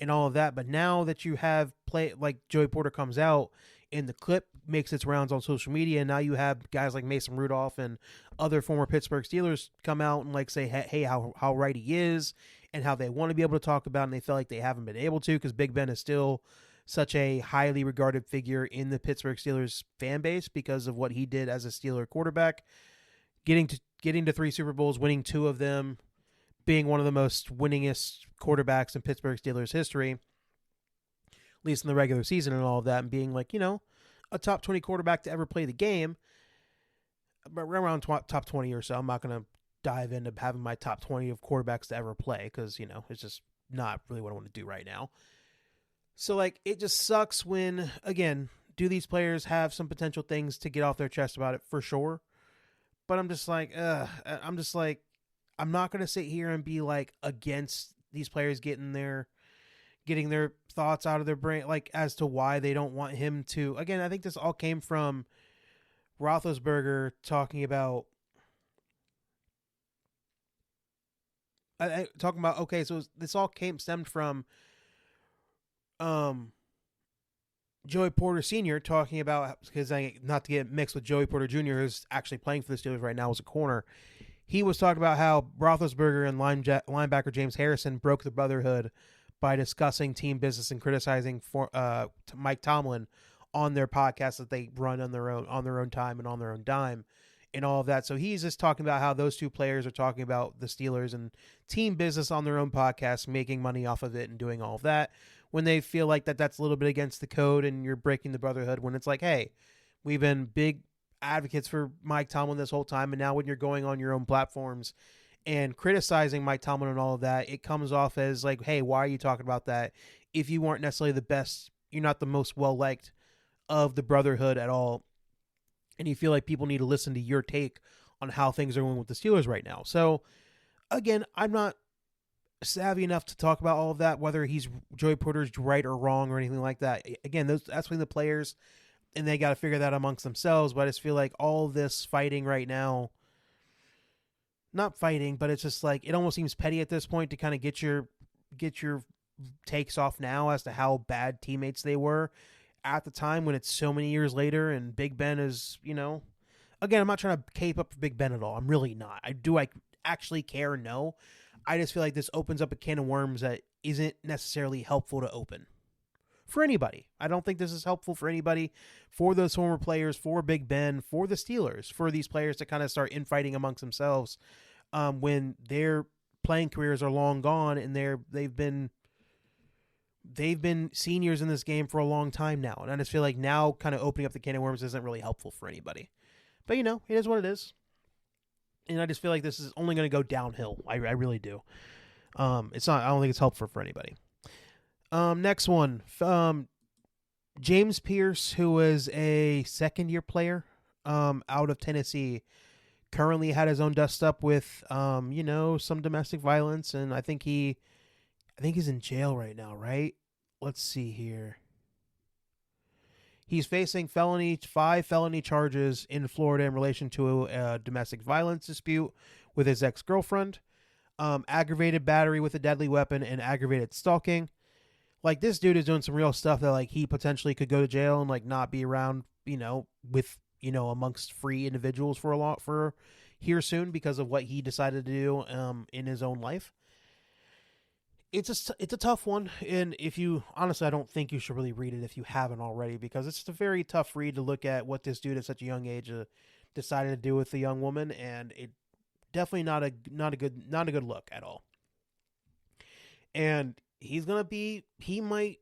and all of that. But now that you have like Joey Porter comes out and the clip makes its rounds on social media, and now you have guys like Mason Rudolph and other former Pittsburgh Steelers come out and like say, hey, how right he is and how they want to be able to talk about it, and they feel like they haven't been able to because Big Ben is still such a highly regarded figure in the Pittsburgh Steelers fan base because of what he did as a Steeler quarterback, getting to 3 Super Bowls, winning 2 of them, being one of the most winningest quarterbacks in Pittsburgh Steelers history, at least in the regular season and all of that, and being like, a top 20 quarterback to ever play the game, but around top 20 or so. I'm not going to dive into having my top 20 of quarterbacks to ever play because, it's just not really what I want to do right now. So, like, it just sucks when, again, do these players have some potential things to get off their chest about it? For sure. But I'm just like, I'm not going to sit here and be, like, against these players getting their thoughts out of their brain, like, as to why they don't want him to. Again, I think this all came from Roethlisberger talking about, okay, so this all stemmed from Joey Porter Sr. talking about, because not to get mixed with Joey Porter Jr., who's actually playing for the Steelers right now as a corner. He was talking about how Roethlisberger and linebacker James Harrison broke the brotherhood by discussing team business and criticizing Mike Tomlin on their podcast that they run on their own time and on their own dime and all of that. So he's just talking about how those two players are talking about the Steelers and team business on their own podcast, making money off of it and doing all of that, when they feel like that's a little bit against the code and you're breaking the brotherhood, when it's like, hey, we've been big advocates for Mike Tomlin this whole time, and now when you're going on your own platforms and criticizing Mike Tomlin and all of that, it comes off as like, hey, why are you talking about that? If you weren't necessarily the best, you're not the most well-liked of the brotherhood at all, and you feel like people need to listen to your take on how things are going with the Steelers right now. So, again, I'm not savvy enough to talk about all of that, whether Joey Porter's right or wrong or anything like that. Again, that's between the players, and they got to figure that amongst themselves. But I just feel like all this fighting right now, not fighting, but it's just like it almost seems petty at this point to kind of get your takes off now as to how bad teammates they were at the time when it's so many years later, and Big Ben is, Again, I'm not trying to cape up for Big Ben at all. I'm really not. I actually care? No. I just feel like this opens up a can of worms that isn't necessarily helpful to open for anybody. I don't think this is helpful for anybody, for those former players, for Big Ben, for the Steelers, for these players to kind of start infighting amongst themselves when their playing careers are long gone and they've been seniors in this game for a long time now. And I just feel like now kind of opening up the can of worms isn't really helpful for anybody. But, it is what it is. And I just feel like this is only going to go downhill. I really do. It's not. I don't think it's helpful for anybody. Next one. James Pierce, who is a second-year player out of Tennessee, currently had his own dust up with, some domestic violence. And I think he's in jail right now, right? Let's see here. He's facing 5 felony charges in Florida in relation to a domestic violence dispute with his ex-girlfriend, aggravated battery with a deadly weapon, and aggravated stalking. Like, this dude is doing some real stuff that, like, he potentially could go to jail and, like, not be around, with, amongst free individuals for here soon because of what he decided to do in his own life. It's a tough one, and honestly, I don't think you should really read it if you haven't already, because it's just a very tough read to look at what this dude at such a young age decided to do with a young woman, and it definitely not a good look at all. And he might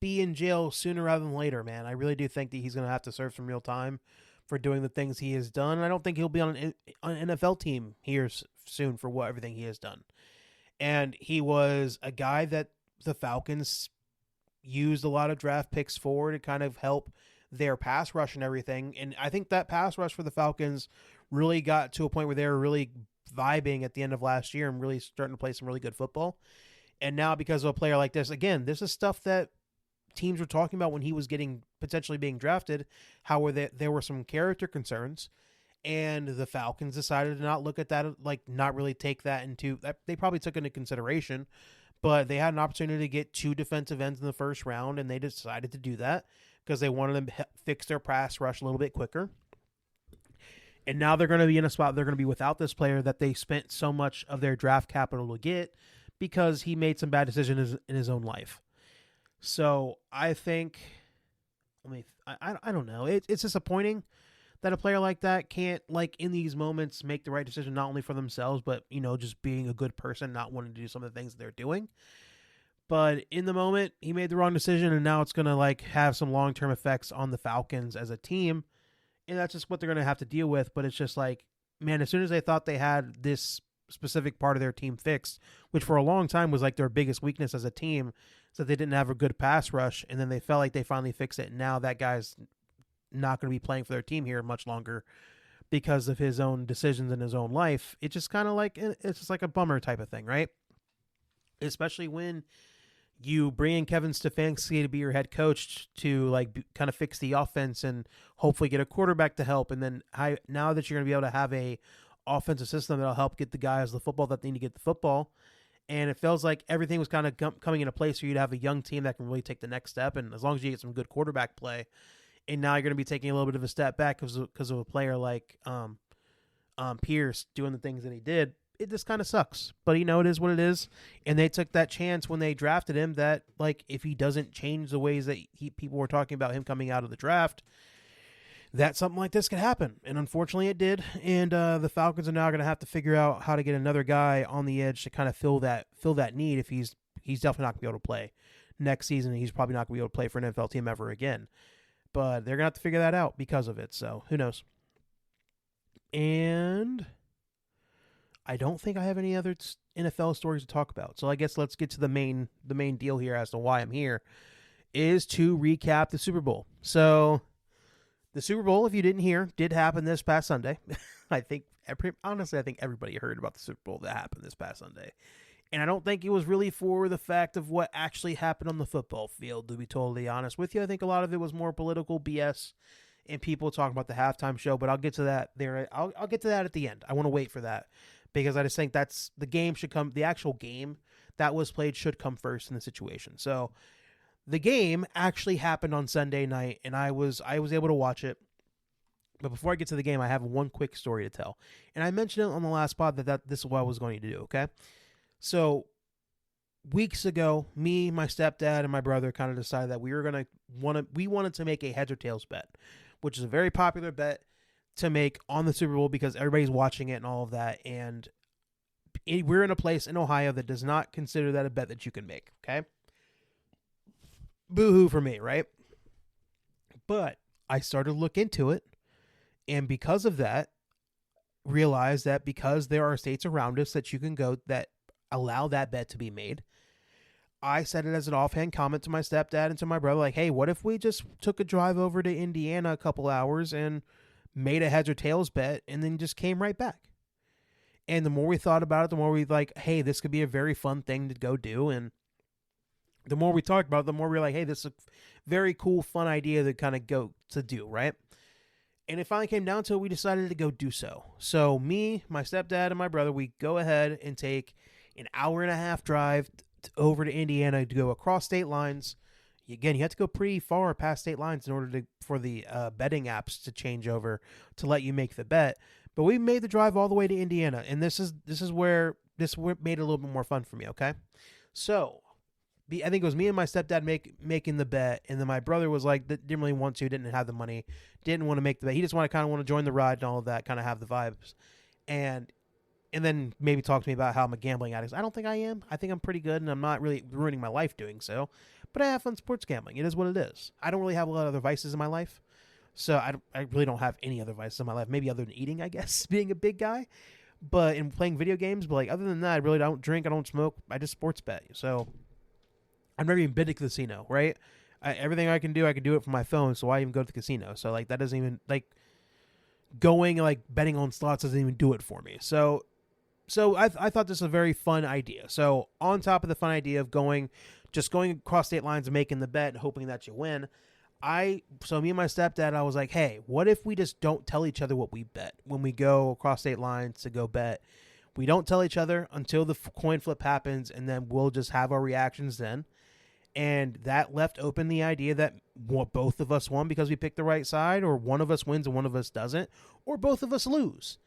be in jail sooner rather than later, man. I really do think that he's gonna have to serve some real time for doing the things he has done. And I don't think he'll be on an NFL team here soon for everything he has done. And he was a guy that the Falcons used a lot of draft picks for to kind of help their pass rush and everything. And I think that pass rush for the Falcons really got to a point where they were really vibing at the end of last year and really starting to play some really good football. And now because of a player like this, again, this is stuff that teams were talking about when he was potentially being drafted, how there were some character concerns. And the Falcons decided to not look at that, like not really take that into that. They probably took into consideration, but they had an opportunity to get 2 defensive ends in the first round, and they decided to do that because they wanted them to fix their pass rush a little bit quicker. And now they're going to be in a spot they're going to be without this player that they spent so much of their draft capital to get because he made some bad decisions in his own life. So I think, I don't know. It's disappointing that a player like that can't, like, in these moments make the right decision, not only for themselves, but, just being a good person, not wanting to do some of the things that they're doing. But in the moment, he made the wrong decision, and now it's going to, like, have some long-term effects on the Falcons as a team. And that's just what they're going to have to deal with. But it's just like, man, as soon as they thought they had this specific part of their team fixed, which for a long time was, like, their biggest weakness as a team, is that they didn't have a good pass rush, and then they felt like they finally fixed it, and now that guy's not going to be playing for their team here much longer because of his own decisions in his own life. It's just kind of like, it's just like a bummer type of thing, right? Especially when you bring in Kevin Stefanski to be your head coach to, like, kind of fix the offense and hopefully get a quarterback to help. And then now that you're going to be able to have a offensive system that'll help get the guys the football that they need to get the football. And it feels like everything was kind of coming into place for you to have a young team that can really take the next step. And as long as you get some good quarterback play, and now you're going to be taking a little bit of a step back because of a player like Pierce doing the things that he did. It just kind of sucks. But, it is what it is. And they took that chance when they drafted him that, like, if he doesn't change the ways that people were talking about him coming out of the draft, that something like this could happen. And unfortunately it did. And the Falcons are now going to have to figure out how to get another guy on the edge to kind of fill that need if he's definitely not going to be able to play next season. He's probably not going to be able to play for an NFL team ever again. But they're going to have to figure that out because of it. So who knows? And I don't think I have any other NFL stories to talk about. So I guess let's get to the main deal here as to why I'm here, is to recap the Super Bowl. So the Super Bowl, if you didn't hear, did happen this past Sunday. I think everybody heard about the Super Bowl that happened this past Sunday. And I don't think it was really for the fact of what actually happened on the football field, to be totally honest with you. I think a lot of it was more political BS and people talking about the halftime show, but I'll get to that there. I'll get to that at the end. I want to wait for that because I just think that's the actual game that was played should come first in the situation. So the game actually happened on Sunday night, and I was able to watch it. But before I get to the game, I have one quick story to tell. And I mentioned it on the last pod that this is what I was going to do, okay? So weeks ago, me, my stepdad, and my brother kind of decided that we wanted to make a heads or tails bet, which is a very popular bet to make on the Super Bowl because everybody's watching it and all of that. And we're in a place in Ohio that does not consider that a bet that you can make, okay? Boo-hoo for me, right? But I started to look into it, and because of that, realized that because there are states around us that you can go that allow that bet to be made, I said it as an offhand comment to my stepdad and to my brother, like, hey, what if we just took a drive over to Indiana a couple hours and made a heads or tails bet and then just came right back? And the more we thought about it, the more we like, hey, this could be a very fun thing to go do. And the more we talked about it, the more we were like, hey, this is a very cool, fun idea to kind of go to do, right? And it finally came down to it, we decided to go do so. So me, my stepdad, and my brother, we go ahead and take an hour and a half drive over to Indiana to go across state lines. Again, you have to go pretty far past state lines in order for the betting apps to change over to let you make the bet. But we made the drive all the way to Indiana, and this where made it a little bit more fun for me, okay? So I think it was me and my stepdad making the bet, and then my brother was like, didn't really want to, didn't have the money, didn't want to make the bet. He just want to join the ride and all of that, kind of have the vibes. And then maybe talk to me about how I'm a gambling addict. I don't think I am. I think I'm pretty good, and I'm not really ruining my life doing so. But I have fun sports gambling. It is what it is. I don't really have a lot of other vices in my life. So I really don't have any other vices in my life. Maybe other than eating, I guess, being a big guy. But in playing video games, but like other than that, I really don't drink, I don't smoke. I just sports bet. So I've never even been to the casino, right? Everything I can do it from my phone, so I even go to the casino. So like that doesn't even like going like betting on slots doesn't even do it for me. So I thought this was a very fun idea. So on top of the fun idea of going across state lines and making the bet and hoping that you win, so me and my stepdad, I was like, hey, what if we just don't tell each other what we bet when we go across state lines to go bet? We don't tell each other until the coin flip happens, and then we'll just have our reactions then. And that left open the idea that both of us won because we picked the right side, or one of us wins and one of us doesn't, or both of us lose.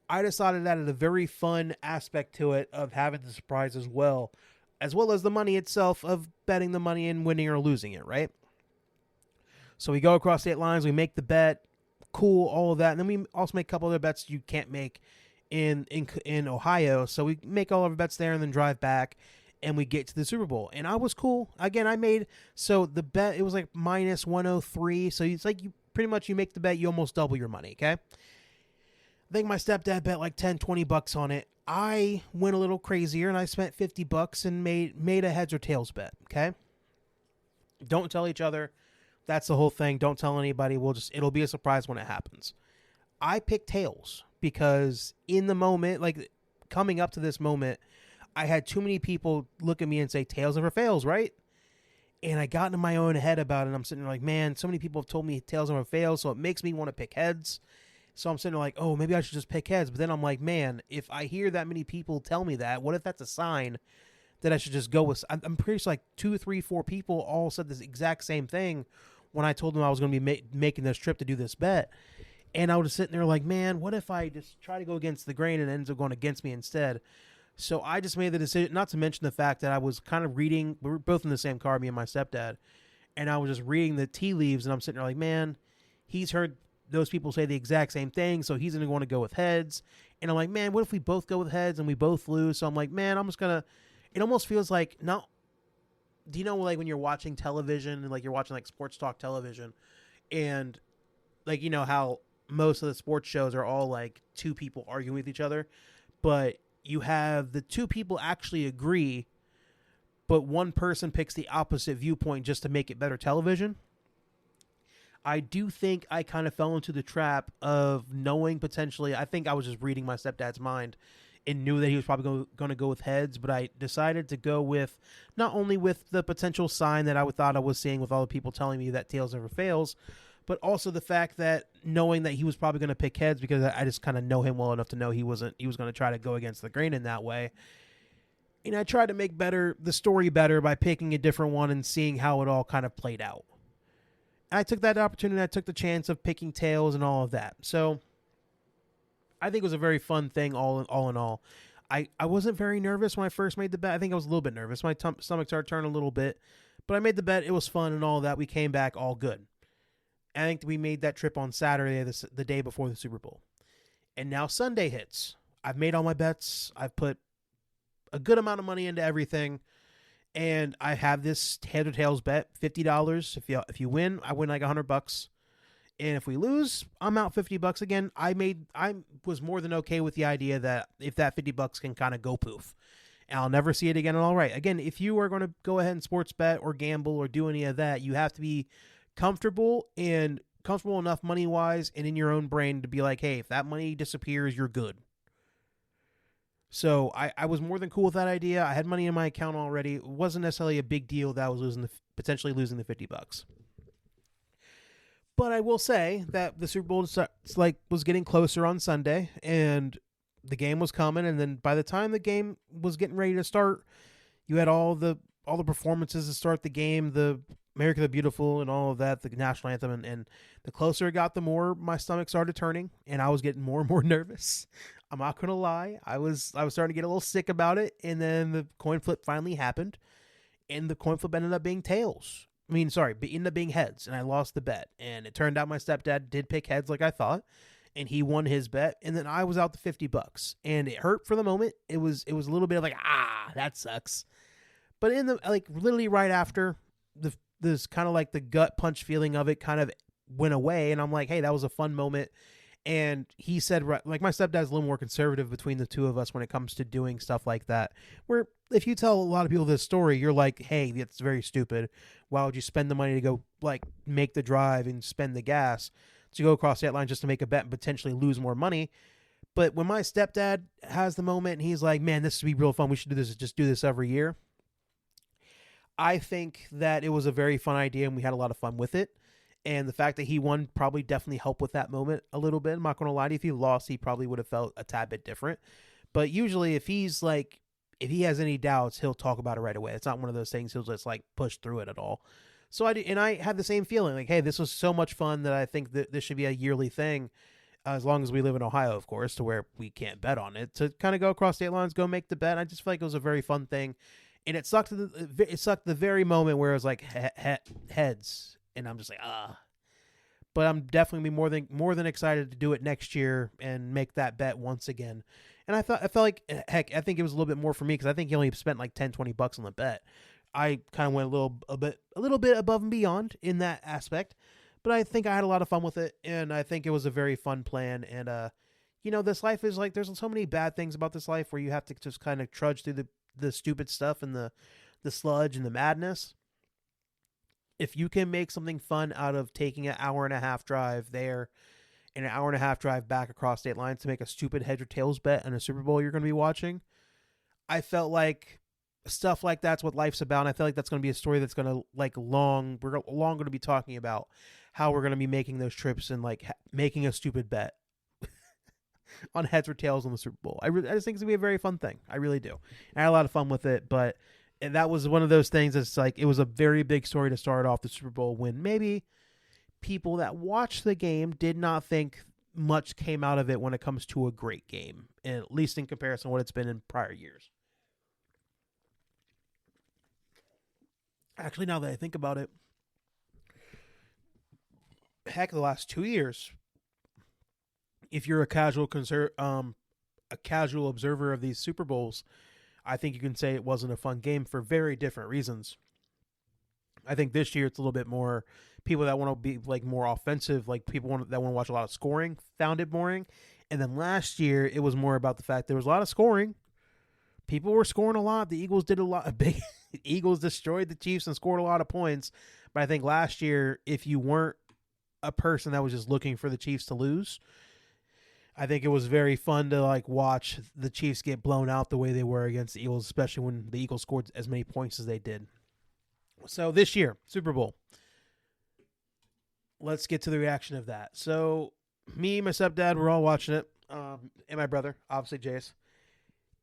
I decided that a very fun aspect to it of having the surprise as well as the money itself of betting the money and winning or losing it, right? So we go across state lines, we make the bet, cool, all of that, and then we also make a couple other bets you can't make in Ohio. So we make all of our bets there and then drive back, and we get to the Super Bowl. And I was cool. Again, so the bet, it was like minus 103. So it's like you make the bet, you almost double your money, okay? I think my stepdad bet like $10-20 on it. I went a little crazier and I spent $50 and made a heads or tails bet, okay? Don't tell each other. That's the whole thing. Don't tell anybody. It'll be a surprise when it happens. I picked tails because in the moment, like coming up to this moment, I had too many people look at me and say tails never fails, right? And I got into my own head about it. I'm sitting there like, man, so many people have told me tails never fails, so it makes me want to pick heads. So I'm sitting there like, oh, maybe I should just pick heads. But then I'm like, man, if I hear that many people tell me that, what if that's a sign that I should just go with? I'm pretty sure like 2, 3, 4 people all said this exact same thing when I told them I was going to be making this trip to do this bet. And I was sitting there like, man, what if I just try to go against the grain and it ends up going against me instead? So I just made the decision, not to mention the fact that I was kind of reading, we were both in the same car, me and my stepdad, and I was just reading the tea leaves, and I'm sitting there like, man, he's heard those people say the exact same thing, so he's going to want to go with heads. And I'm like, man, what if we both go with heads and we both lose? So I'm like, man, I'm just going to, it almost feels like, no, do you know like when you're watching television and like you're watching like sports talk television and like, you know how most of the sports shows are all like two people arguing with each other, but you have the two people actually agree, but one person picks the opposite viewpoint just to make it better television. I do think I kind of fell into the trap of knowing potentially, I think I was just reading my stepdad's mind and knew that he was probably going to go with heads, but I decided to go with not only with the potential sign that I thought I was seeing with all the people telling me that tails never fails, but also the fact that knowing that he was probably going to pick heads because I just kind of know him well enough to know he was going to try to go against the grain in that way. And I tried to make the story better by picking a different one and seeing how it all kind of played out. I took that opportunity. I took the chance of picking tails and all of that. So I think it was a very fun thing all in all. I wasn't very nervous when I first made the bet. I think I was a little bit nervous. My stomach started turning a little bit. But I made the bet. It was fun and all that. We came back all good. I think we made that trip on Saturday, the day before the Super Bowl. And now Sunday hits. I've made all my bets. I've put a good amount of money into everything. And I have this head or tails bet, $50. If you win, I win like $100. And if we lose, I'm out $50 again. I was more than okay with the idea that if that $50 can kind of go poof, and I'll never see it again. And all right, again, if you are going to go ahead and sports bet or gamble or do any of that, you have to be comfortable enough money wise and in your own brain to be like, hey, if that money disappears, you're good. So I was more than cool with that idea. I had money in my account already. It wasn't necessarily a big deal that I was potentially losing the $50. But I will say that the Super Bowl was getting closer on Sunday, and the game was coming. And then by the time the game was getting ready to start, you had all the performances to start the game, the America the Beautiful and all of that, the national anthem. And the closer it got, the more my stomach started turning, and I was getting more and more nervous. I'm not going to lie. I was starting to get a little sick about it. And then the coin flip finally happened, and the coin flip ended up being tails. Ended up being heads, and I lost the bet. And it turned out my stepdad did pick heads like I thought, and he won his bet. And then I was out the $50, and it hurt for the moment. It was a little bit of like, that sucks. But in the literally right after, this kind of like the gut punch feeling of it kind of went away, and I'm like, hey, that was a fun moment. And he said, like, my stepdad's a little more conservative between the two of us when it comes to doing stuff like that. Where if you tell a lot of people this story, you're like, hey, that's very stupid. Why would you spend the money to go, like, make the drive and spend the gas to go across that line just to make a bet and potentially lose more money? But when my stepdad has the moment and he's like, man, this would be real fun. We should do this. Just do this every year. I think that it was a very fun idea, and we had a lot of fun with it. And the fact that he won probably definitely helped with that moment a little bit. I'm not going to lie to you. If he lost, he probably would have felt a tad bit different. But usually if he has any doubts, he'll talk about it right away. It's not one of those things he'll just like push through it at all. So I had the same feeling like, hey, this was so much fun that I think that this should be a yearly thing, as long as we live in Ohio, of course, to where we can't bet on it, to kind of go across state lines, go make the bet. I just feel like it was a very fun thing. And it sucked the very moment where it was like heads. And I'm just like, But I'm definitely more than excited to do it next year and make that bet once again. And I felt like, heck, I think it was a little bit more for me because I think he only spent like $10-$20 on the bet. I kind of went a little bit above and beyond in that aspect, but I think I had a lot of fun with it, and I think it was a very fun plan. And this life is like, there's so many bad things about this life where you have to just kind of trudge through the stupid stuff and the sludge and the madness. If you can make something fun out of taking an hour and a half drive there and an hour and a half drive back across state lines to make a stupid heads or tails bet on a Super Bowl you're going to be watching, I felt like stuff like that's what life's about. And I feel like that's going to be a story that's going to we're long going to be talking about how we're going to be making those trips and like making a stupid bet on heads or tails on the Super Bowl. I just think it's going to be a very fun thing. I really do. And I had a lot of fun with it, but and that was one of those things that's like, it was a very big story to start off the Super Bowl when maybe people that watched the game did not think much came out of it when it comes to a great game, and at least in comparison to what it's been in prior years. Actually, now that I think about it, heck, the last 2 years, if you're a casual observer of these Super Bowls, I think you can say it wasn't a fun game for very different reasons. I think this year it's a little bit more people that want to be like more offensive, like people that want to watch a lot of scoring found it boring. And then last year it was more about the fact there was a lot of scoring. People were scoring a lot. The Eagles did a lot. Eagles destroyed the Chiefs and scored a lot of points. But I think last year, if you weren't a person that was just looking for the Chiefs to lose, I think it was very fun to like watch the Chiefs get blown out the way they were against the Eagles, especially when the Eagles scored as many points as they did. So this year, Super Bowl. Let's get to the reaction of that. So me, my stepdad, we're all watching it, and my brother, obviously Jace.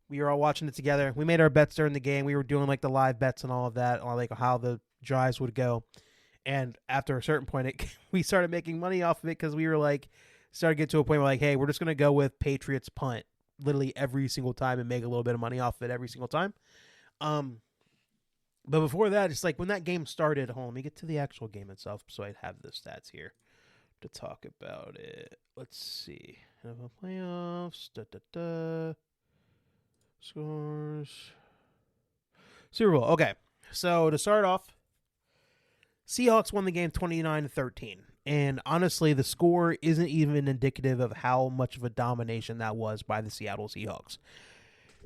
We were all watching it together. We made our bets during the game. We were doing like the live bets and all of that, on like how the drives would go. And after a certain point, we started making money off of it because we were like, started to get to a point where like, hey, we're just going to go with Patriots punt literally every single time and make a little bit of money off of it every single time. But before that, it's like when that game started, hold on, let me get to the actual game itself so I have the stats here to talk about it. Let's see. Playoffs. Scores. Super Bowl. Okay. So to start off, Seahawks won the game 29-13. And honestly, the score isn't even indicative of how much of a domination that was by the Seattle Seahawks.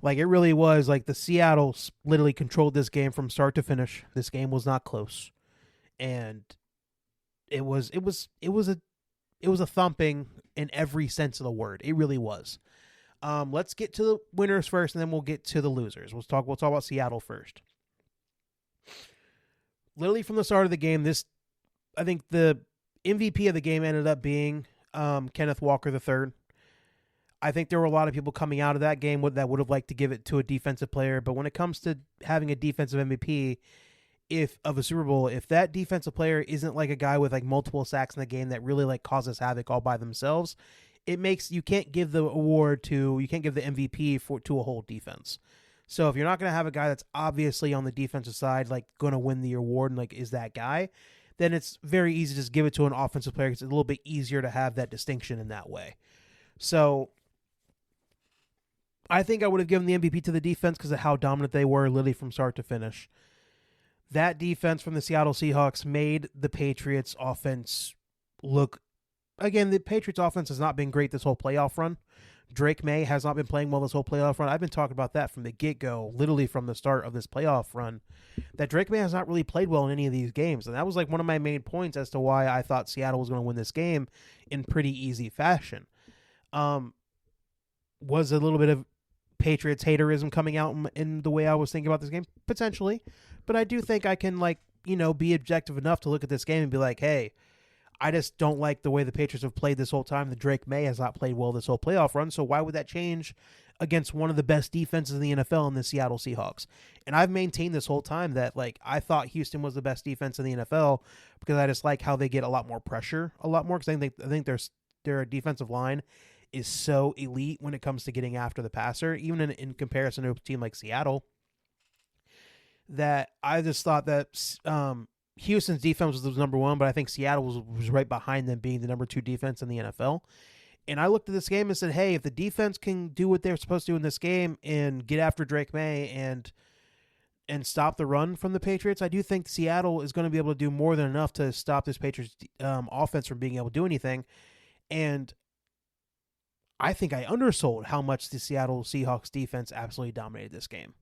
Like, it really was like the Seattle literally controlled this game from start to finish. This game was not close. And it was a thumping in every sense of the word. It really was. Let's get to the winners first, and then we'll get to the losers. We'll talk about Seattle first. Literally from the start of the game, I think the MVP of the game ended up being Kenneth Walker III. I think there were a lot of people coming out of that game that would have liked to give it to a defensive player, but when it comes to having a defensive MVP of a Super Bowl, if that defensive player isn't like a guy with like multiple sacks in the game that really like causes havoc all by themselves, you can't give the MVP to a whole defense. So if you're not going to have a guy that's obviously on the defensive side, like going to win the award and like is that guy, then it's very easy to just give it to an offensive player. It's a little bit easier to have that distinction in that way. So I think I would have given the MVP to the defense because of how dominant they were literally from start to finish. That defense from the Seattle Seahawks made the Patriots offense look, again, the Patriots offense has not been great this whole playoff run. Drake May has not been playing well this whole playoff run. I've been talking about that from the get-go, literally from the start of this playoff run, that Drake May has not really played well in any of these games. And that was like one of my main points as to why I thought Seattle was going to win this game in pretty easy fashion. Was a little bit of Patriots haterism coming out in the way I was thinking about this game? Potentially. But I do think I can, be objective enough to look at this game and be like, hey, I just don't like the way the Patriots have played this whole time. The Drake May has not played well this whole playoff run, so why would that change against one of the best defenses in the NFL in the Seattle Seahawks? And I've maintained this whole time that, I thought Houston was the best defense in the NFL because I just like how they get a lot more pressure, because I think their defensive line is so elite when it comes to getting after the passer, even in comparison to a team like Seattle, that I just thought that Houston's defense was number one, but I think Seattle was right behind them being the number two defense in the NFL. And I looked at this game and said, hey, if the defense can do what they're supposed to do in this game and get after Drake May and stop the run from the Patriots, I do think Seattle is going to be able to do more than enough to stop this Patriots offense from being able to do anything. And I think I undersold how much the Seattle Seahawks defense absolutely dominated this game.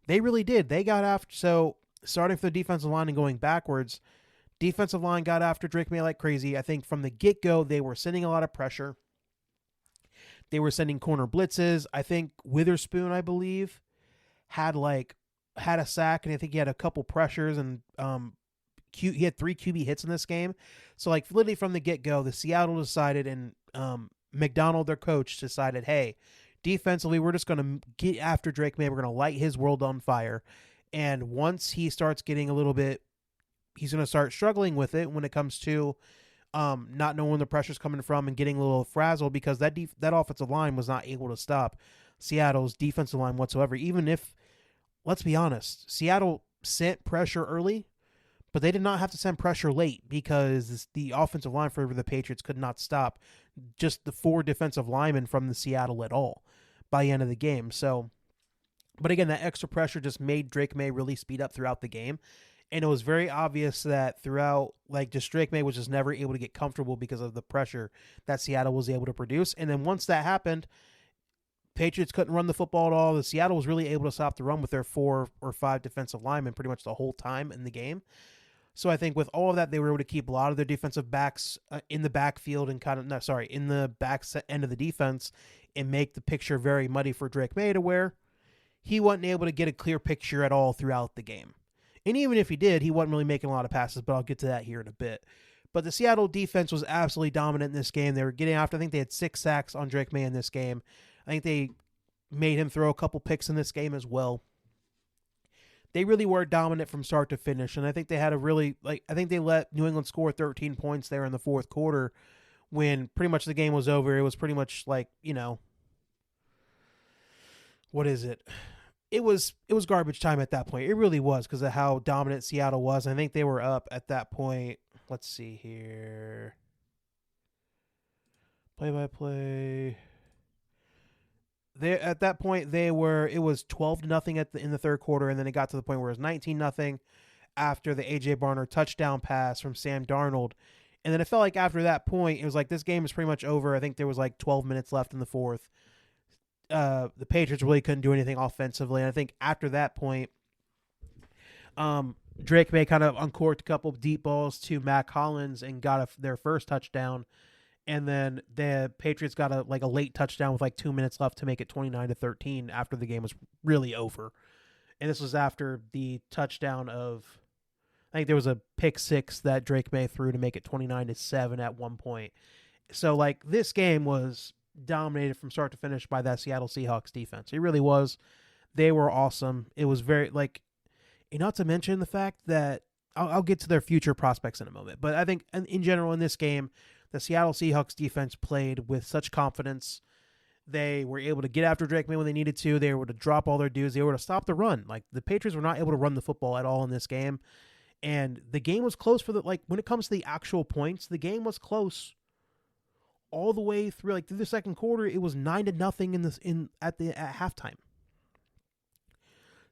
They really did. They got after, so starting from the defensive line and going backwards, defensive line got after Drake May like crazy. I think from the get-go, they were sending a lot of pressure. They were sending corner blitzes. I think Witherspoon, I believe, had a sack, and I think he had a couple pressures, and he had 3 QB hits in this game. So, literally from the get-go, the Seattle decided, and McDonald, their coach, decided, hey, defensively, we're just going to get after Drake May. We're going to light his world on fire. And once he starts getting a little bit, he's going to start struggling with it when it comes to not knowing where the pressure's coming from and getting a little frazzled because that offensive line was not able to stop Seattle's defensive line whatsoever. Even if, let's be honest, Seattle sent pressure early, but they did not have to send pressure late because the offensive line for the Patriots could not stop just the 4 defensive linemen from the Seattle at all by the end of the game. So, but again, that extra pressure just made Drake May really speed up throughout the game. And it was very obvious that throughout, just Drake May was just never able to get comfortable because of the pressure that Seattle was able to produce. And then once that happened, Patriots couldn't run the football at all. The Seattle was really able to stop the run with their 4 or 5 defensive linemen pretty much the whole time in the game. So I think with all of that, they were able to keep a lot of their defensive backs in the backfield and in the back end of the defense and make the picture very muddy for Drake May to where he wasn't able to get a clear picture at all throughout the game. And even if he did, he wasn't really making a lot of passes, but I'll get to that here in a bit. But the Seattle defense was absolutely dominant in this game. They were getting after, I think they had 6 sacks on Drake May in this game. I think they made him throw a couple picks in this game as well. they really were dominant from start to finish. And I think they had a really, I think they let New England score 13 points there in the fourth quarter when pretty much the game was over. It was pretty much what is it? It was garbage time at that point. It really was because of how dominant Seattle was. I think they were up at that point. Let's see here. Play-by-play. At that point, it was 12-0 in the third quarter, and then it got to the point where it was 19-0 after the A.J. Barner touchdown pass from Sam Darnold. And then it felt like after that point, it was like this game is pretty much over. I think there was 12 minutes left in the fourth. The Patriots really couldn't do anything offensively. And I think after that point, Drake May kind of uncorked a couple of deep balls to Matt Collins and got their first touchdown. And then the Patriots got a late touchdown with 2 minutes left to make it 29-13 after the game was really over. And this was after the touchdown of, I think there was a pick six that Drake May threw to make it 29-7 at one point. So this game was dominated from start to finish by that Seattle Seahawks defense. It really was. They were awesome. It was very not to mention the fact that I'll get to their future prospects in a moment, but I think in general in this game, the Seattle Seahawks defense played with such confidence. They were able to get after Drake May when they needed to. They were able to drop all their dudes. They were able to stop the run. The Patriots were not able to run the football at all in this game. And the game was close for when it comes to the actual points, the game was close all the way through through the second quarter. It was 9-0 at halftime.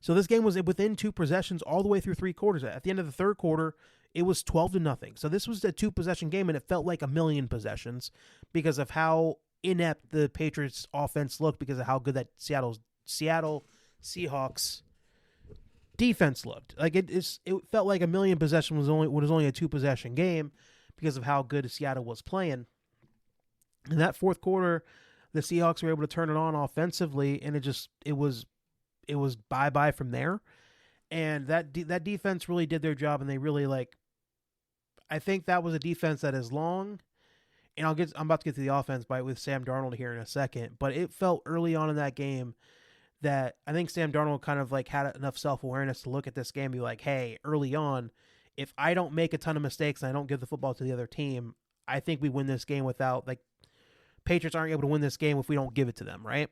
So this game was within two possessions all the way through three quarters. At the end of the third quarter, it was 12-0. So this was a 2-possession game, and it felt like a million possessions because of how inept the Patriots offense looked, because of how good that Seattle Seahawks defense looked. It felt like a million possession was only a 2-possession game because of how good Seattle was playing. In that fourth quarter, the Seahawks were able to turn it on offensively, and it was bye-bye from there. And that defense really did their job, and they really I think that was a defense that is long. And I'm about to get to the offense with Sam Darnold here in a second, but it felt early on in that game that I think Sam Darnold kind of had enough self-awareness to look at this game and be like, hey, early on, if I don't make a ton of mistakes and I don't give the football to the other team, I think we win this game without Patriots aren't able to win this game if we don't give it to them, right?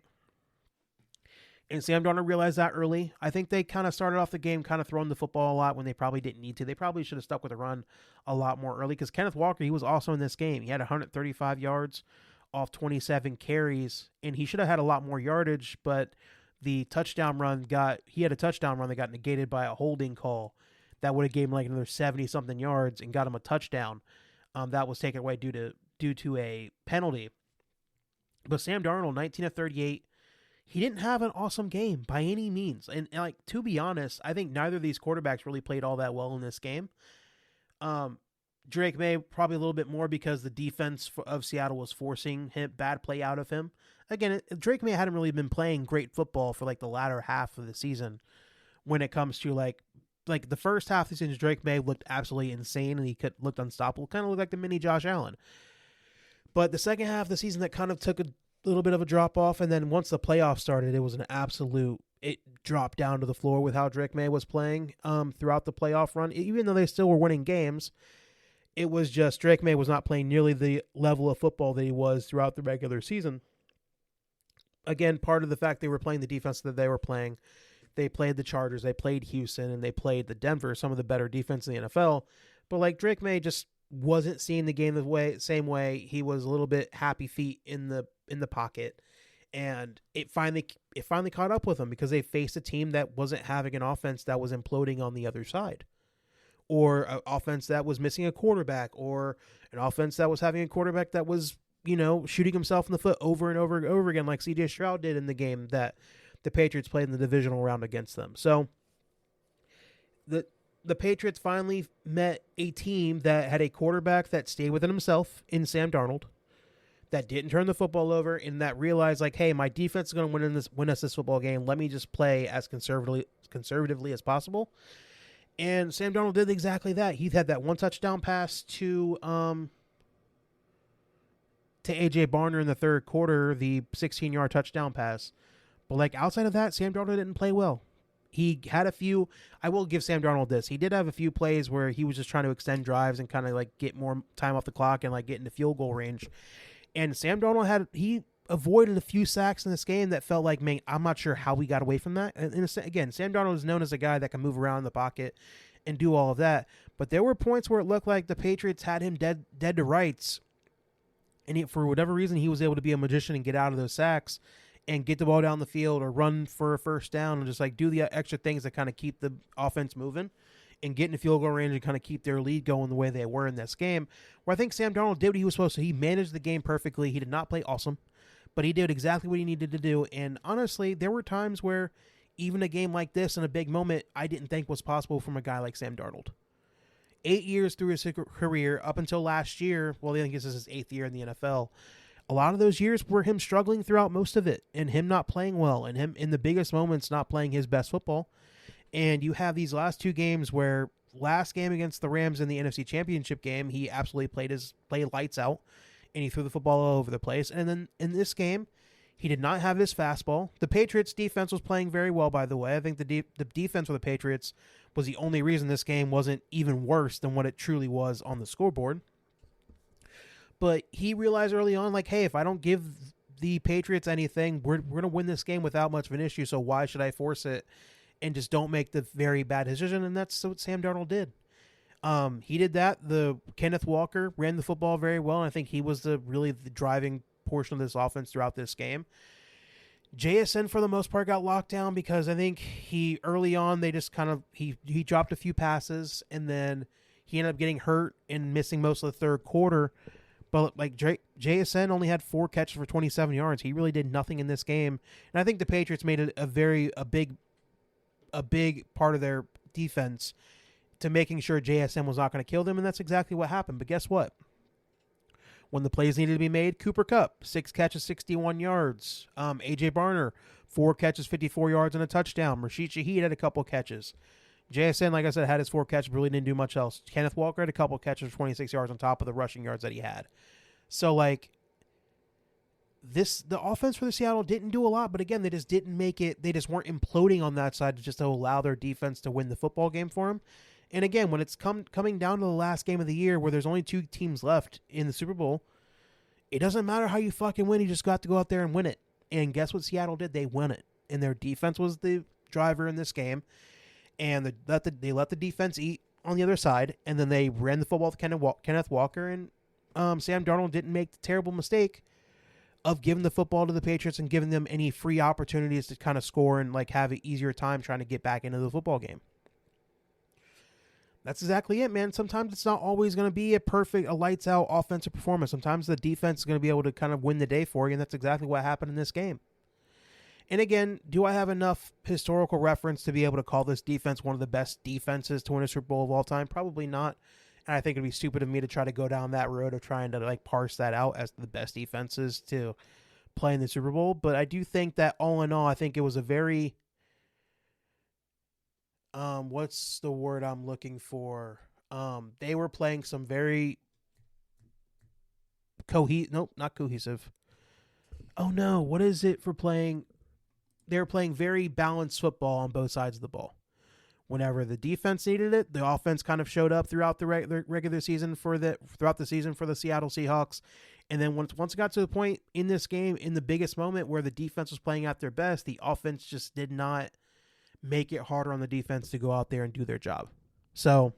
And Sam Darnold realized that early. I think they kind of started off the game kind of throwing the football a lot when they probably didn't need to. They probably should have stuck with the run a lot more early because Kenneth Walker, he was also in this game. He had 135 yards off 27 carries, and he should have had a lot more yardage, but the touchdown run he had a touchdown run that got negated by a holding call that would have gave him another 70-something yards and got him a touchdown. That was taken away due to a penalty. But Sam Darnold, 19 of 38, he didn't have an awesome game by any means. And to be honest, I think neither of these quarterbacks really played all that well in this game. Drake May probably a little bit more because the defense of Seattle was forcing bad play out of him. Again, Drake May hadn't really been playing great football for the latter half of the season when it comes to the first half of the season. Drake May looked absolutely insane and he looked unstoppable, kind of looked like the mini Josh Allen. But the second half of the season, that kind of took a little bit of a drop off, and then once the playoffs started, it was an absolute. It dropped down to the floor with how Drake May was playing throughout the playoff run. Even though they still were winning games, it was just Drake May was not playing nearly the level of football that he was throughout the regular season. Again, part of the fact they were playing the defense that they were playing, they played the Chargers, they played Houston, and they played the Denver, some of the better defense in the NFL. But Drake May just wasn't seeing the game the same way. He was a little bit happy feet in the pocket, and it finally caught up with him because they faced a team that wasn't having an offense that was imploding on the other side, or an offense that was missing a quarterback, or an offense that was having a quarterback that was shooting himself in the foot over and over and over again, like C.J. Stroud did in the game that the Patriots played in the divisional round against them. So the Patriots finally met a team that had a quarterback that stayed within himself in Sam Darnold, that didn't turn the football over, and that realized hey, my defense is going to win us this football game. Let me just play as conservatively as possible. And Sam Darnold did exactly that. He had that one touchdown pass to A.J. Barner in the third quarter, the 16-yard touchdown pass. But outside of that, Sam Darnold didn't play well. he had a few. I will give Sam Darnold this. He did have a few plays where he was just trying to extend drives and kind of like get more time off the clock and like get into field goal range. And Sam Darnold he avoided a few sacks in this game that felt like, man, I'm not sure how we got away from that. And again, Sam Darnold is known as a guy that can move around in the pocket and do all of that. But there were points where it looked like the Patriots had him dead to rights. And for whatever reason, he was able to be a magician and get out of those sacks and get the ball down the field or run for a first down and just like do the extra things that kind of keep the offense moving and get in the field goal range and kind of keep their lead going the way they were in this game. Where I think Sam Darnold did what he was supposed to. He managed the game perfectly. He did not play awesome, but he did exactly what he needed to do. And honestly, there were times where even a game like this in a big moment, I didn't think was possible from a guy like Sam Darnold. 8 years through his career, up until last year, well, I think this is his 8th year in the NFL, a lot of those years were him struggling throughout most of it and him not playing well and him in the biggest moments not playing his best football. And you have these last 2 games where last game against the Rams in the NFC Championship game, he absolutely played lights out and he threw the football all over the place. And then in this game, he did not have his fastball. The Patriots defense was playing very well, by the way. I think the defense for the Patriots was the only reason this game wasn't even worse than what it truly was on the scoreboard. But he realized early on, like, hey, if I don't give the Patriots anything, we're going to win this game without much of an issue, so why should I force it and just don't make the very bad decision? And that's what Sam Darnold did. He did that. The Kenneth Walker ran the football very well, and I think he was really the driving portion of this offense throughout this game. JSN, for the most part, got locked down because I think early on, they just kind of, he dropped a few passes, and then he ended up getting hurt and missing most of the third quarter. But like JSN only had 4 catches for 27 yards. He really did nothing in this game. And I think the Patriots made it a big part of their defense to making sure JSN was not going to kill them. And that's exactly what happened. But guess what? When the plays needed to be made, Cooper Kupp, 6 catches, 61 yards. A.J. Barner, 4 catches, 54 yards, and a touchdown. Rashid Shaheed had a couple catches. JSN, like I said, had his 4 catches, really didn't do much else. Kenneth Walker had a couple catches for 26 yards on top of the rushing yards that he had. So, like, the offense for the Seattle didn't do a lot, but again, they just didn't make it. They just weren't imploding on that side to allow their defense to win the football game for them. And again, when it's coming down to the last game of the year where there's only 2 teams left in the Super Bowl, it doesn't matter how you fucking win. You just got to go out there and win it. And guess what Seattle did? They won it. And their defense was the driver in this game. And they let the defense eat on the other side. And then they ran the football with Kenneth Walker. And Sam Darnold didn't make the terrible mistake of giving the football to the Patriots and giving them any free opportunities to kind of score and like have an easier time trying to get back into the football game. That's exactly it, man. Sometimes it's not always going to be a lights out offensive performance. Sometimes the defense is going to be able to kind of win the day for you, and that's exactly what happened in this game. And again, do I have enough historical reference to be able to call this defense one of the best defenses to win a Super Bowl of all time? Probably not. And I think it'd be stupid of me to try to go down that road of trying to like parse that out as the best defenses to play in the Super Bowl. But I do think that all in all, I think it was a very what's the word I'm looking for? They were playing some very not cohesive. Oh no, what is it for playing? They were playing very balanced football on both sides of the ball. Whenever the defense needed it, the offense kind of showed up throughout the regular season throughout the season for the Seattle Seahawks. And then once it got to the point in this game, in the biggest moment where the defense was playing at their best, the offense just did not make it harder on the defense to go out there and do their job. So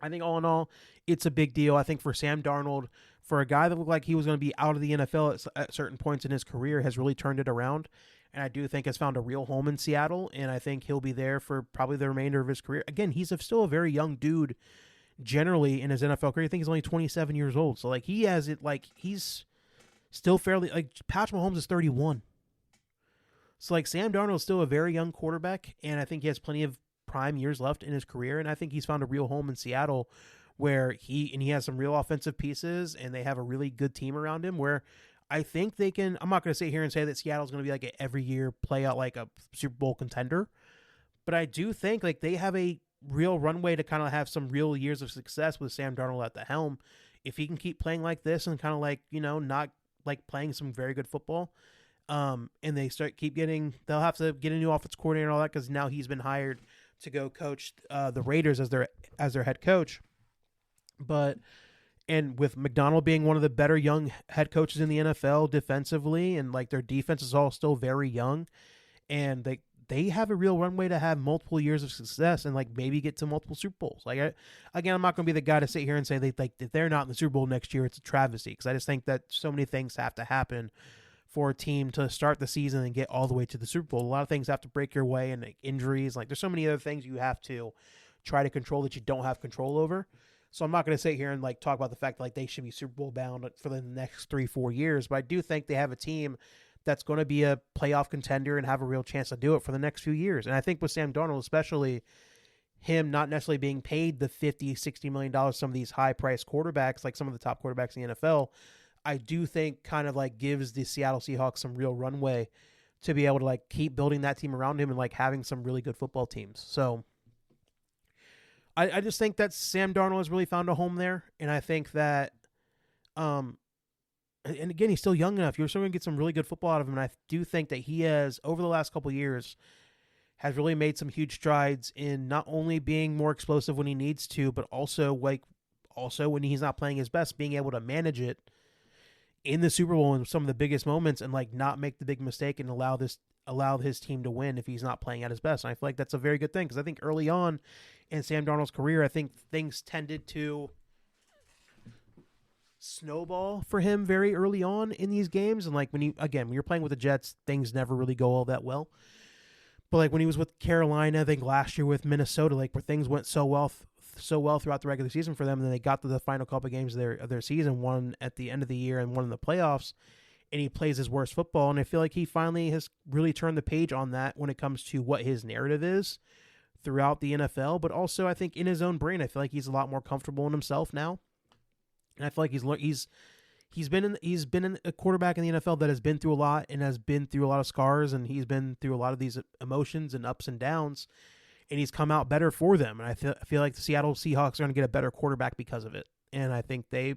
I think all in all, it's a big deal. I think for Sam Darnold, for a guy that looked like he was going to be out of the NFL at certain points in his career, has really turned it around. And I do think has found a real home in Seattle. And I think he'll be there for probably the remainder of his career. Again, he's still a very young dude generally in his NFL career. I think he's only 27 years old. So like he has it, like he's still fairly, like Patrick Mahomes is 31. So, like, Sam Darnold is still a very young quarterback, and I think he has plenty of prime years left in his career, and I think he's found a real home in Seattle where he has some real offensive pieces, and they have a really good team around him where I think they can – I'm not going to sit here and say that Seattle's going to be like an every year play out like a Super Bowl contender, but I do think, like, they have a real runway to kind of have some real years of success with Sam Darnold at the helm. If he can keep playing like this and kind of like, you know, not like playing some very good football – And they'll have to get a new offense coordinator and all that because now he's been hired to go coach the Raiders as their head coach. And with McDonald being one of the better young head coaches in the NFL defensively, and like their defense is all still very young, and they have a real runway to have multiple years of success and like maybe get to multiple Super Bowls. I'm not going to be the guy to sit here and say if they're not in the Super Bowl next year, it's a travesty, because I just think that so many things have to happen for a team to start the season and get all the way to the Super Bowl. A lot of things have to break your way, and like injuries, like there's so many other things you have to try to control that you don't have control over. So I'm not going to sit here and like talk about the fact that like they should be Super Bowl bound for the next 3-4 years, but I do think they have a team that's going to be a playoff contender and have a real chance to do it for the next few years. And I think with Sam Darnold, especially him not necessarily being paid the $50-60 million some of these high-priced quarterbacks, like some of the top quarterbacks in the NFL, I do think kind of like gives the Seattle Seahawks some real runway to be able to like keep building that team around him and like having some really good football teams. So I just think that Sam Darnold has really found a home there. And I think that, and again, he's still young enough. You're still going to get some really good football out of him. And I do think that he has, over the last couple of years, has really made some huge strides in not only being more explosive when he needs to, but also when he's not playing his best, being able to manage it in the Super Bowl in some of the biggest moments and like not make the big mistake and allow his team to win if he's not playing at his best. And I feel like that's a very good thing, because I think early on in Sam Darnold's career, I think things tended to snowball for him very early on in these games. And like when you're playing with the Jets, things never really go all that well. But like when he was with Carolina, I think last year with Minnesota, like where things went so well throughout the regular season for them, and then they got to the final couple of games of their season, one at the end of the year and one in the playoffs, and he plays his worst football. And I feel like he finally has really turned the page on that when it comes to what his narrative is throughout the NFL, but also I think in his own brain, I feel like he's a lot more comfortable in himself now. And I feel like he's been a quarterback in the NFL that has been through a lot and has been through a lot of scars, and he's been through a lot of these emotions and ups and downs, and he's come out better for them. And I feel like the Seattle Seahawks are going to get a better quarterback because of it. And I think they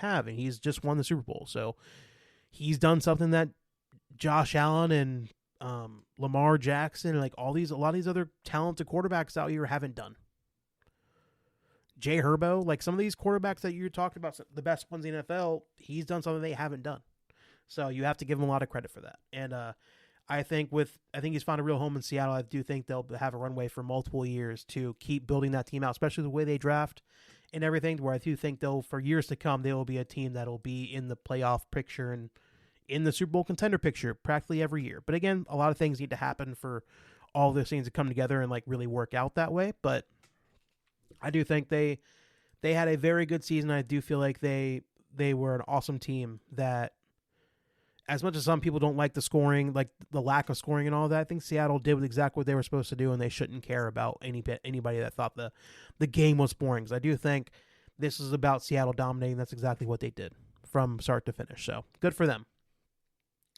have, and he's just won the Super Bowl. So he's done something that Josh Allen and Lamar Jackson and like a lot of these other talented quarterbacks out here haven't done. Jay Herbo, like some of these quarterbacks that you talked about, the best ones in the NFL, he's done something they haven't done. So you have to give him a lot of credit for that. And I think he's found a real home in Seattle. I do think they'll have a runway for multiple years to keep building that team out, especially the way they draft and everything, where I do think for years to come, they will be a team that will be in the playoff picture and in the Super Bowl contender picture practically every year. But again, a lot of things need to happen for all those things to come together and like really work out that way. But I do think they had a very good season. I do feel like they were an awesome team that, as much as some people don't like the scoring, like the lack of scoring and all that, I think Seattle did exactly what they were supposed to do, and they shouldn't care about anybody that thought the game was boring. Because I do think this is about Seattle dominating. That's exactly what they did from start to finish. So good for them.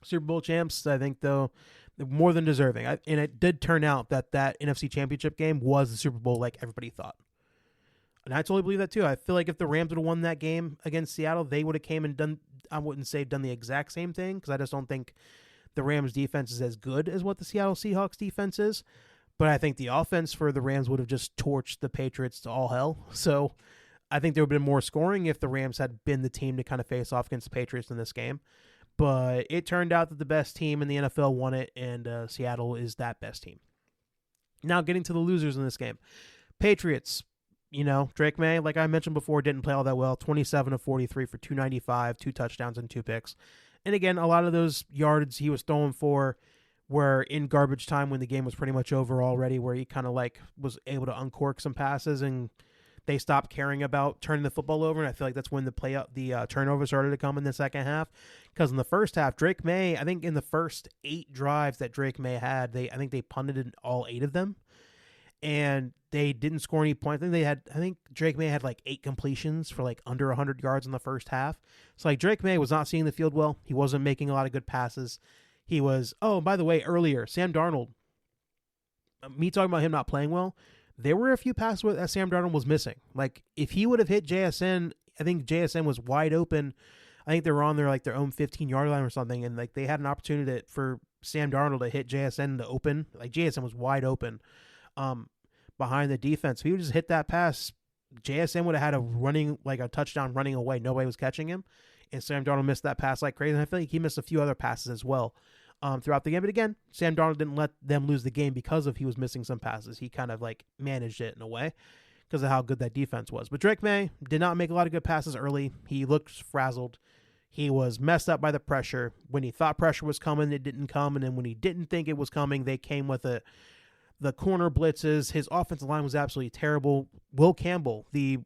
Super Bowl champs, I think, though, they're more than deserving. And it did turn out that NFC Championship game was the Super Bowl like everybody thought. And I totally believe that, too. I feel like if the Rams would have won that game against Seattle, they would have came and done, I wouldn't say done the exact same thing, because I just don't think the Rams defense is as good as what the Seattle Seahawks defense is. But I think the offense for the Rams would have just torched the Patriots to all hell. So I think there would have been more scoring if the Rams had been the team to kind of face off against the Patriots in this game. But it turned out that the best team in the NFL won it, and Seattle is that best team. Now getting to the losers in this game. Patriots, Drake May, like I mentioned before, didn't play all that well. 27 of 43 for 295, 2 touchdowns and 2 picks. And again, a lot of those yards he was throwing for were in garbage time when the game was pretty much over already, where he kind of like was able to uncork some passes and they stopped caring about turning the football over. And I feel like that's when the turnover started to come in the second half. Because in the first half, Drake May, I think in the first 8 drives that Drake May had, I think they punted in all 8 of them. And they didn't score any points. I think Drake May had like 8 completions for like under 100 yards in the first half. So like Drake May was not seeing the field well. He wasn't making a lot of good passes. He was, by the way, earlier, Sam Darnold, me talking about him not playing well, there were a few passes that Sam Darnold was missing. Like if he would have hit JSN, I think JSN was wide open. I think they were on their own 15-yard line or something, and like they had an opportunity for Sam Darnold to hit JSN in the open. Like JSN was wide open behind the defense. If he would just hit that pass, JSN would have had a touchdown running away. Nobody was catching him, and Sam Darnold missed that pass like crazy. And I feel like he missed a few other passes as well throughout the game. But again, Sam Darnold didn't let them lose the game because he was missing some passes. He kind of like managed it in a way because of how good that defense was. But Drake May did not make a lot of good passes early. He looked frazzled. He was messed up by the pressure. When he thought pressure was coming, it didn't come. And then when he didn't think it was coming, they came with it. The corner blitzes. His offensive line was absolutely terrible. Will Campbell, the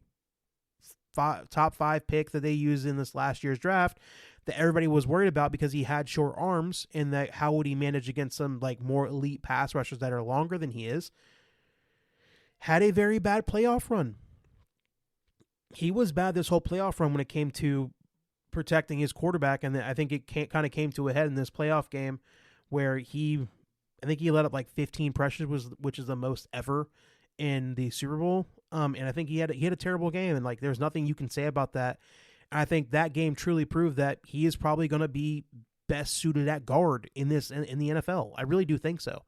top 5 pick that they used in this last year's draft, that everybody was worried about because he had short arms, and that how would he manage against some like more elite pass rushers that are longer than he is, had a very bad playoff run. He was bad this whole playoff run when it came to protecting his quarterback, and I think it kind of came to a head in this playoff game where I think he let up like 15 pressures, which is the most ever in the Super Bowl. And I think he had a terrible game, and like there's nothing you can say about that. And I think that game truly proved that he is probably going to be best suited at guard in the NFL. I really do think so,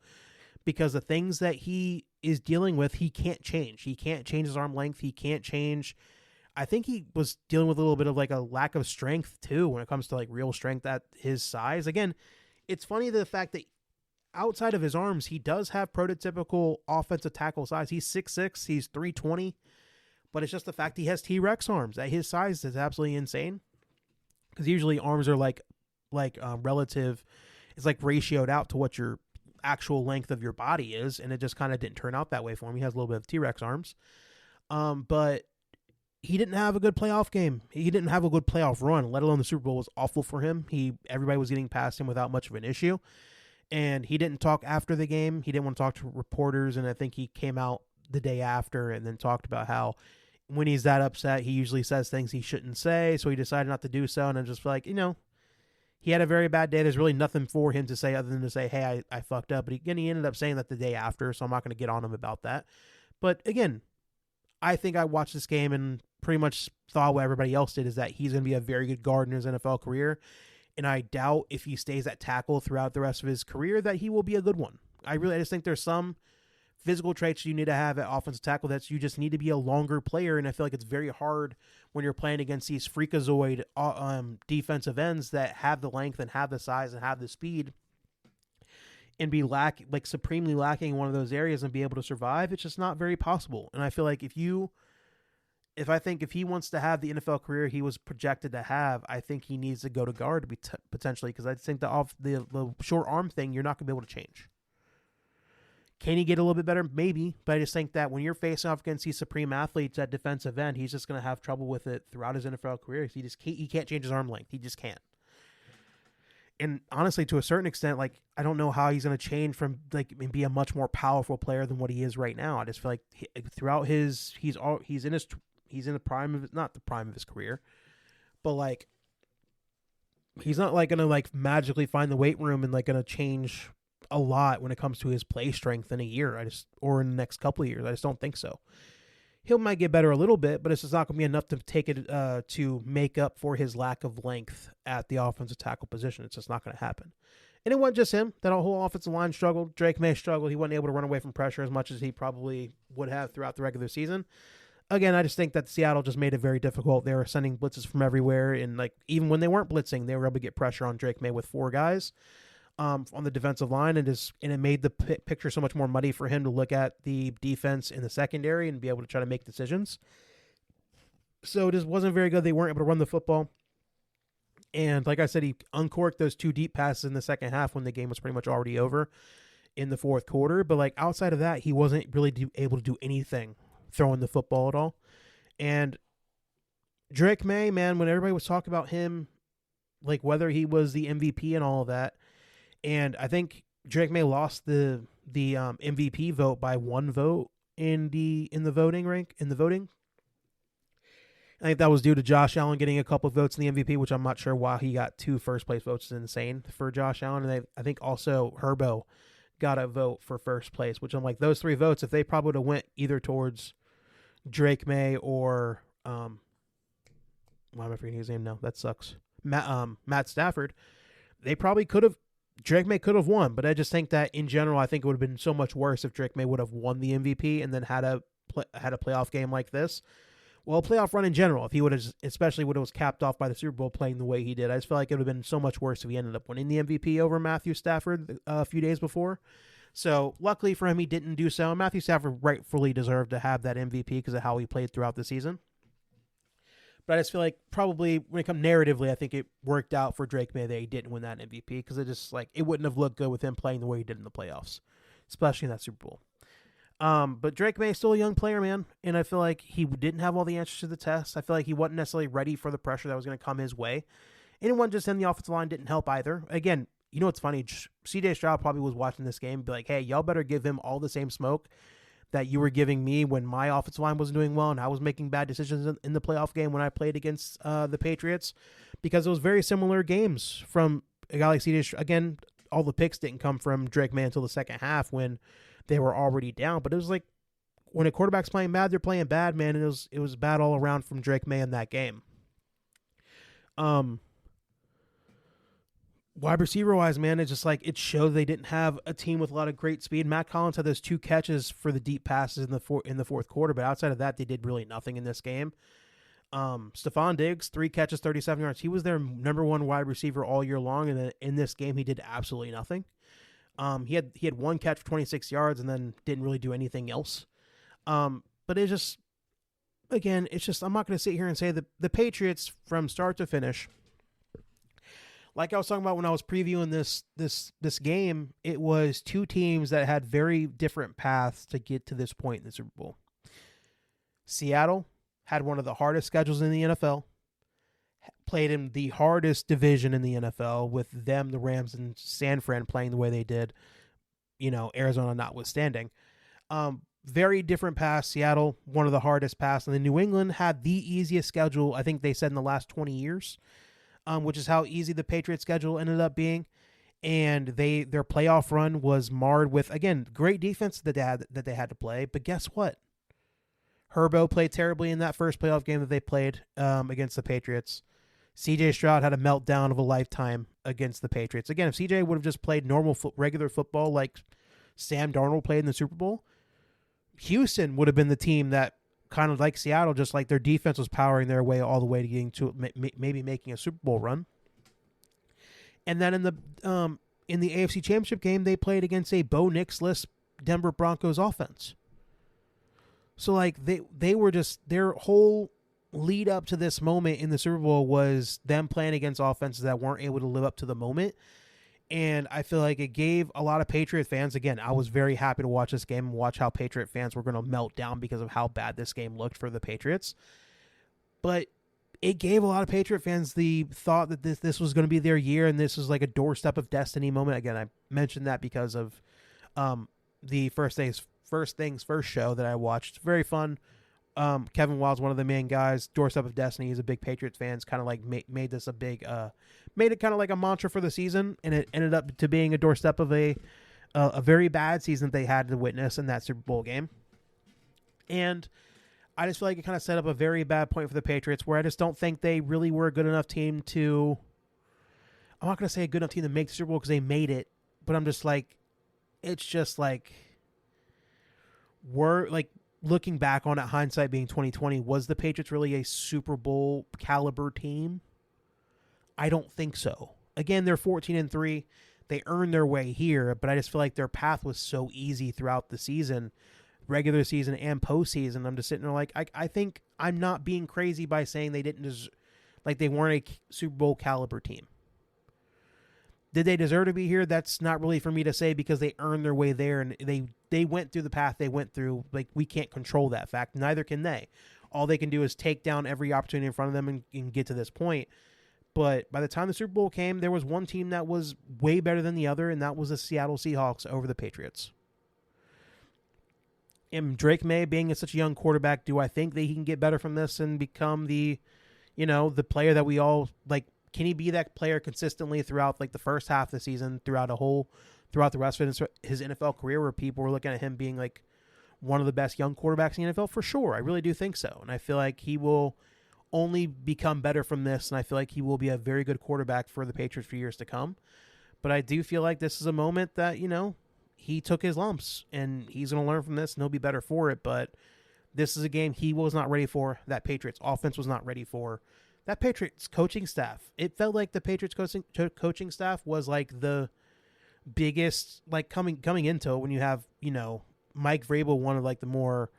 because the things that he is dealing with, he can't change. He can't change his arm length. He can't change. I think he was dealing with a little bit of like a lack of strength too when it comes to like real strength at his size. Again, it's funny the fact that outside of his arms, he does have prototypical offensive tackle size. He's 6'6", he's 320, but it's just the fact he has T-Rex arms. At his size is absolutely insane, because usually arms are like relative. It's like ratioed out to what your actual length of your body is, and it just kind of didn't turn out that way for him. He has a little bit of T-Rex arms, but he didn't have a good playoff game. He didn't have a good playoff run, let alone the Super Bowl was awful for him. Everybody was getting past him without much of an issue. And he didn't talk after the game. He didn't want to talk to reporters, and I think he came out the day after and then talked about how when he's that upset, he usually says things he shouldn't say, so he decided not to do so. And I'm just like, he had a very bad day. There's really nothing for him to say other than to say, hey, I fucked up. But he ended up saying that the day after, so I'm not going to get on him about that. But again, I think I watched this game and pretty much thought what everybody else did, is that he's going to be a very good guard in his NFL career. And I doubt if he stays at tackle throughout the rest of his career that he will be a good one. I just think there's some physical traits you need to have at offensive tackle that you just need to be a longer player. And I feel like it's very hard when you're playing against these freakazoid defensive ends that have the length and have the size and have the speed, and be supremely lacking in one of those areas and be able to survive. It's just not very possible. And I feel like if he wants to have the NFL career he was projected to have, I think he needs to go to guard potentially, because I think the short arm thing, you're not going to be able to change. Can he get a little bit better? Maybe, but I just think that when you're facing off against these supreme athletes at defensive end, he's just going to have trouble with it throughout his NFL career. He can't change his arm length. He just can't. And honestly, to a certain extent, like, I don't know how he's going to change from and be a much more powerful player than what he is right now. I just feel like throughout he's in the prime of not the prime of his career, but like he's not like gonna like magically find the weight room and like gonna change a lot when it comes to his play strength in a year. Or in the next couple of years. I just don't think so. He might get better a little bit, but it's just not gonna be enough to take it to make up for his lack of length at the offensive tackle position. It's just not gonna happen. And it wasn't just him. That whole offensive line struggled. Drake May struggled. He wasn't able to run away from pressure as much as he probably would have throughout the regular season. Again, I just think that Seattle just made it very difficult. They were sending blitzes from everywhere, and like even when they weren't blitzing, they were able to get pressure on Drake May with 4 guys on the defensive line, and it made the picture so much more muddy for him to look at the defense in the secondary and be able to try to make decisions. So it just wasn't very good. They weren't able to run the football, and like I said, he uncorked those 2 deep passes in the second half when the game was pretty much already over in the fourth quarter. But like outside of that, he wasn't really able to do anything throwing the football at all. And Drake May, man, when everybody was talking about him, like whether he was the MVP and all of that, and I think Drake May lost the MVP vote by 1 vote in the voting. I think that was due to Josh Allen getting a couple of votes in the MVP, which I'm not sure why he got 2 first place votes. Is insane for Josh Allen. And I think also Herbo got a vote for first place, which I'm like, those 3 votes, if they probably would have went either towards Drake May or why am I forgetting his name now? That sucks. Matt Stafford, Drake May could have won, but I just think that in general, I think it would have been so much worse if Drake May would have won the MVP and then had a playoff game like this. Well, a playoff run in general, if he would have, especially when it was capped off by the Super Bowl playing the way he did, I just feel like it would have been so much worse if he ended up winning the MVP over Matthew Stafford a few days before. So luckily for him, he didn't do so. Matthew Stafford rightfully deserved to have that MVP because of how he played throughout the season. But I just feel like probably when it comes narratively, I think it worked out for Drake May that he didn't win that MVP because it wouldn't have looked good with him playing the way he did in the playoffs, especially in that Super Bowl. But Drake May is still a young player, man, and I feel like he didn't have all the answers to the test. I feel like he wasn't necessarily ready for the pressure that was going to come his way. And it wasn't just in the offensive line didn't help either. Again, you know what's funny? C.J. Stroud probably was watching this game and be like, hey, y'all better give him all the same smoke that you were giving me when my offensive line wasn't doing well and I was making bad decisions in the playoff game when I played against the Patriots, because it was very similar games from a guy like C.J. Stroud. Again, all the picks didn't come from Drake May until the second half when they were already down, but it was like when a quarterback's playing bad, they're playing bad, man, and it was bad all around from Drake May in that game. Wide receiver-wise, man, it's just like it showed they didn't have a team with a lot of great speed. Matt Collins had those 2 catches for the deep passes in the fourth quarter, but outside of that, they did really nothing in this game. Stephon Diggs, 3 catches, 37 yards. He was their number 1 wide receiver all year long, and then in this game, he did absolutely nothing. He had 1 catch for 26 yards and then didn't really do anything else. But it's just, again, I'm not going to sit here and say that the Patriots from start to finish, like I was talking about when I was previewing this game, it was 2 teams that had very different paths to get to this point in the Super Bowl. Seattle had one of the hardest schedules in the NFL, played in the hardest division in the NFL with them, the Rams, and San Fran playing the way they did, Arizona notwithstanding. Very different paths. Seattle, one of the hardest paths, and then New England had the easiest schedule, I think they said, in the last 20 years. Which is how easy the Patriots schedule ended up being. And their playoff run was marred with, again, great defense that they had to play. But guess what? Herbo played terribly in that first playoff game that they played against the Patriots. C.J. Stroud had a meltdown of a lifetime against the Patriots. Again, if C.J. would have just played regular football like Sam Darnold played in the Super Bowl, Houston would have been the team that, kind of like Seattle, just like their defense was powering their way all the way to getting to maybe making a Super Bowl run. And then in the AFC Championship game, they played against a Bo Nix-less Denver Broncos offense. So like they were just, their whole lead up to this moment in the Super Bowl was them playing against offenses that weren't able to live up to the moment. And I feel like it gave a lot of Patriot fans, again, I was very happy to watch this game and watch how Patriot fans were going to melt down because of how bad this game looked for the Patriots. But it gave a lot of Patriot fans the thought that this was going to be their year and this was like a doorstep of destiny moment. Again, I mentioned that because of the First Things First show that I watched. Very fun. Kevin Wild's one of the main guys. Doorstep of Destiny. He's a big Patriots fan. It's kind of like made this a big, made it kind of like a mantra for the season, and it ended up to being a doorstep of a very bad season that they had to witness in that Super Bowl game. And I just feel like it kind of set up a very bad point for the Patriots, where I just don't think they really were a good enough team to. I'm not going to say a good enough team to make the Super Bowl because they made it, but I'm just like, it's just like, looking back on it, hindsight being 2020, was the Patriots really a Super Bowl caliber team? I don't think so. Again, they're 14-3. They earned their way here, but I just feel like their path was so easy throughout the season, regular season and postseason. I'm just sitting there like, I think I'm not being crazy by saying they didn't they weren't a Super Bowl caliber team. Did they deserve to be here? That's not really for me to say because they earned their way there and they went through the path they went through. Like, we can't control that fact. Neither can they. All they can do is take down every opportunity in front of them and get to this point. But by the time the Super Bowl came, there was one team that was way better than the other, and that was the Seattle Seahawks over the Patriots. And Drake May being such a young quarterback, do I think that he can get better from this and become the player that we all like? Can he be that player consistently throughout the first half of the season, throughout the rest of his NFL career, where people were looking at him being one of the best young quarterbacks in the NFL? For sure. I really do think so. And I feel like he will only become better from this, and I feel like he will be a very good quarterback for the Patriots for years to come. But I do feel like this is a moment that, he took his lumps, and he's going to learn from this, and he'll be better for it. But this is a game he was not ready for. That Patriots offense was not ready for. That Patriots coaching staff, it felt like the Patriots coaching staff was like the biggest, like coming into it when you have, Mike Vrabel, one of like the more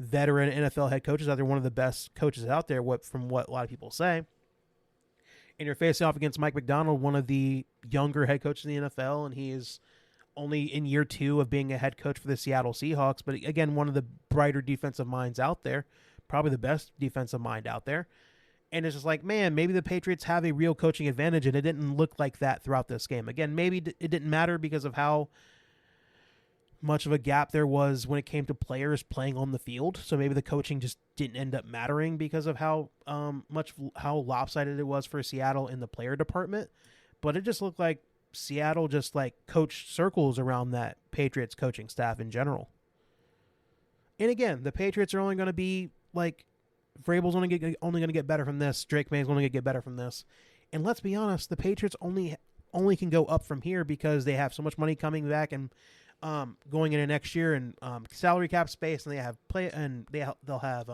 veteran NFL head coaches out there, one of the best coaches out there, from what a lot of people say. And you're facing off against Mike McDonald, one of the younger head coaches in the NFL, and he is only in year 2 of being a head coach for the Seattle Seahawks. But again, one of the brighter defensive minds out there, probably the best defensive mind out there. And it's just like, man, maybe the Patriots have a real coaching advantage, and it didn't look like that throughout this game. Again, maybe it didn't matter because of how much of a gap there was when it came to players playing on the field. So maybe the coaching just didn't end up mattering because of how lopsided it was for Seattle in the player department. But it just looked like Seattle just like coached circles around that Patriots coaching staff in general. And again, the Patriots are only going to be like, Vrabel's only going to get better from this. Drake May's only going to get better from this. And let's be honest, the Patriots only can go up from here because they have so much money coming back and going into next year, and salary cap space, and they have they'll have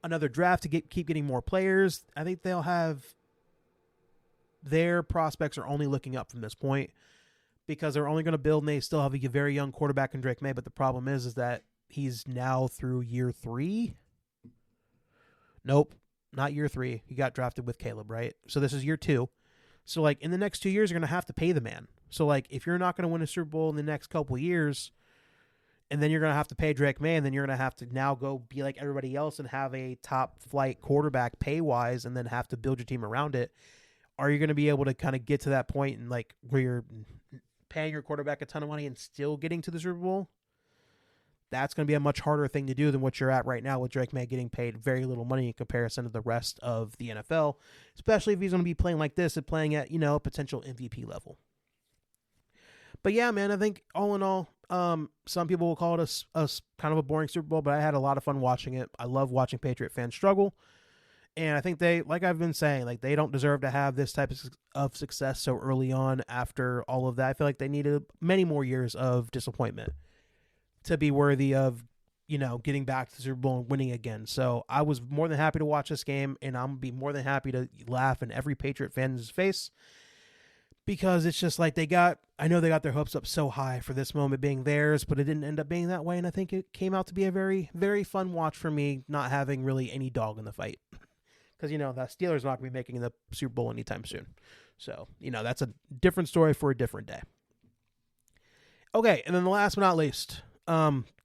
another draft to keep getting more players. I think they'll have, their prospects are only looking up from this point because they're only going to build, and they still have a very young quarterback in Drake May. But the problem is that he's now through year 3. Nope, not year 3. He got drafted with Caleb, right? So this is year 2. So like in the next 2 years, you're going to have to pay the man. So like if you're not going to win a Super Bowl in the next couple years, and then you're going to have to pay Drake May, and then you're going to have to now go be like everybody else and have a top flight quarterback pay wise, and then have to build your team around it. Are you going to be able to kind of get to that point and like where you're paying your quarterback a ton of money and still getting to the Super Bowl? That's going to be a much harder thing to do than what you're at right now with Drake May getting paid very little money in comparison to the rest of the NFL, especially if he's going to be playing like this and playing at, a potential MVP level. But yeah, man, I think all in all, some people will call it a kind of a boring Super Bowl, but I had a lot of fun watching it. I love watching Patriot fans struggle. And I think they, like I've been saying, like they don't deserve to have this type of success so early on after all of that. I feel like they needed many more years of disappointment to be worthy of, getting back to the Super Bowl and winning again. So I was more than happy to watch this game, and I'm going to be more than happy to laugh in every Patriot fan's face, because it's just like I know they got their hopes up so high for this moment being theirs, but it didn't end up being that way. And I think it came out to be a very, very fun watch for me, not having really any dog in the fight. Because, the Steelers are not going to be making the Super Bowl anytime soon. So, that's a different story for a different day. Okay, and then the last but not least,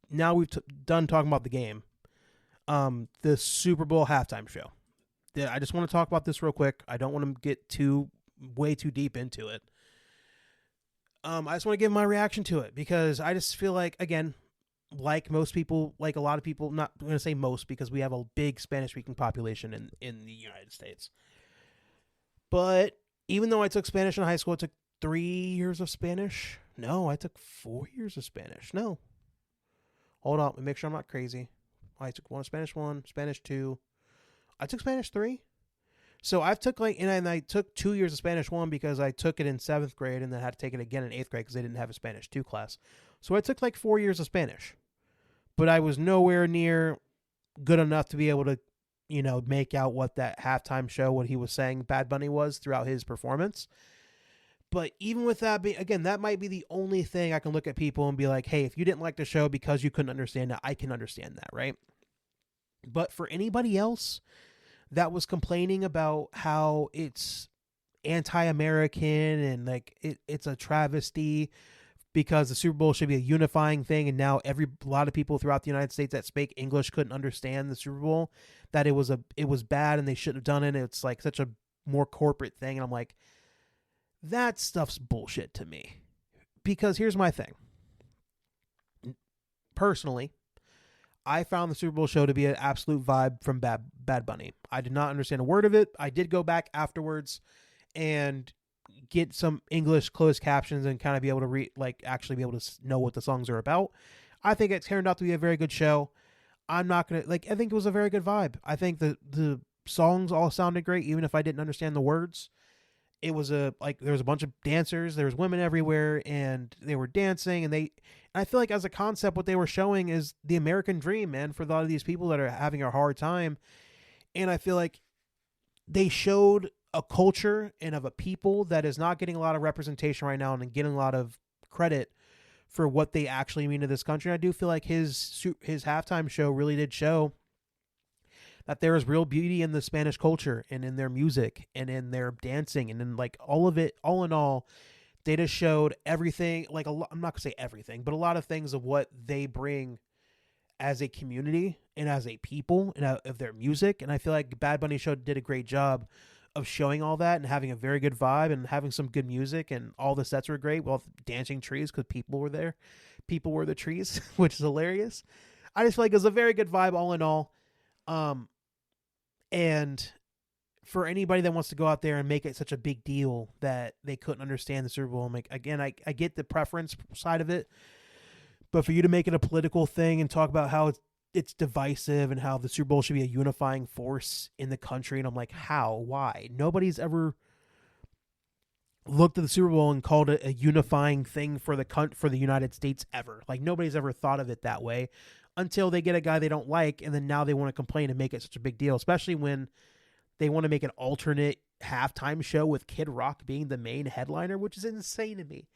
now we've done talking about the game, the Super Bowl halftime show. I just want to talk about this real quick. I don't want to get way too deep into it. I just want to give my reaction to it because I just feel like, again, like most people, like a lot of people, not going to say most because we have a big Spanish-speaking population in the United States. But even though I took Spanish in high school, I took 3 years of Spanish. No, I took 4 years of Spanish. No. Hold on. Let me make sure I'm not crazy. I took Spanish 1, Spanish 2. I took Spanish 3. So I took and I took 2 years of Spanish 1 because I took it in 7th grade and then had to take it again in 8th grade because they didn't have a Spanish 2 class. So I took 4 years of Spanish, but I was nowhere near good enough to be able to, make out what that halftime show, what he was saying Bad Bunny was throughout his performance. But even with that being, again, that might be the only thing I can look at people and be like, hey, if you didn't like the show because you couldn't understand it, I can understand that, right? But for anybody else that was complaining about how it's anti-American and it's a travesty because the Super Bowl should be a unifying thing, and now a lot of people throughout the United States that speak English couldn't understand the Super Bowl, that it was bad and they shouldn't have done it. It's like such a more corporate thing, and I'm like, that stuff's bullshit to me. Because here's my thing. Personally, I found the Super Bowl show to be an absolute vibe from Bad Bunny. I did not understand a word of it. I did go back afterwards and get some English closed captions and kind of be able to actually be able to know what the songs are about. I think it turned out to be a very good show. I'm not going to, like, I think it was a very good vibe. I think the songs all sounded great, even if I didn't understand the words. It was there was a bunch of dancers, there was women everywhere, and they were dancing, and I feel like as a concept, what they were showing is the American dream, man, for a lot of these people that are having a hard time. And I feel like they showed a culture and of a people that is not getting a lot of representation right now and getting a lot of credit for what they actually mean to this country. I do feel like his halftime show really did show that there is real beauty in the Spanish culture and in their music and in their dancing and in like all of it. All in all, they just showed everything. Like I'm not gonna say everything, but a lot of things of what they bring as a community and as a people and of their music. And I feel like Bad Bunny show did a great job of showing all that and having a very good vibe and having some good music, and all the sets were great. Well, dancing trees because people were there. People were the trees, which is hilarious. I just feel like it was a very good vibe all in all. And for anybody that wants to go out there and make it such a big deal that they couldn't understand the Super Bowl, I'm like, again, I get the preference side of it, but for you to make it a political thing and talk about how it's divisive and how the Super Bowl should be a unifying force in the country, and I'm like, how? Why? Nobody's ever looked at the Super Bowl and called it a unifying thing for the United States ever. Like, nobody's ever thought of it that way until they get a guy they don't like, and then now they want to complain and make it such a big deal, especially when they want to make an alternate halftime show with Kid Rock being the main headliner, which is insane to me.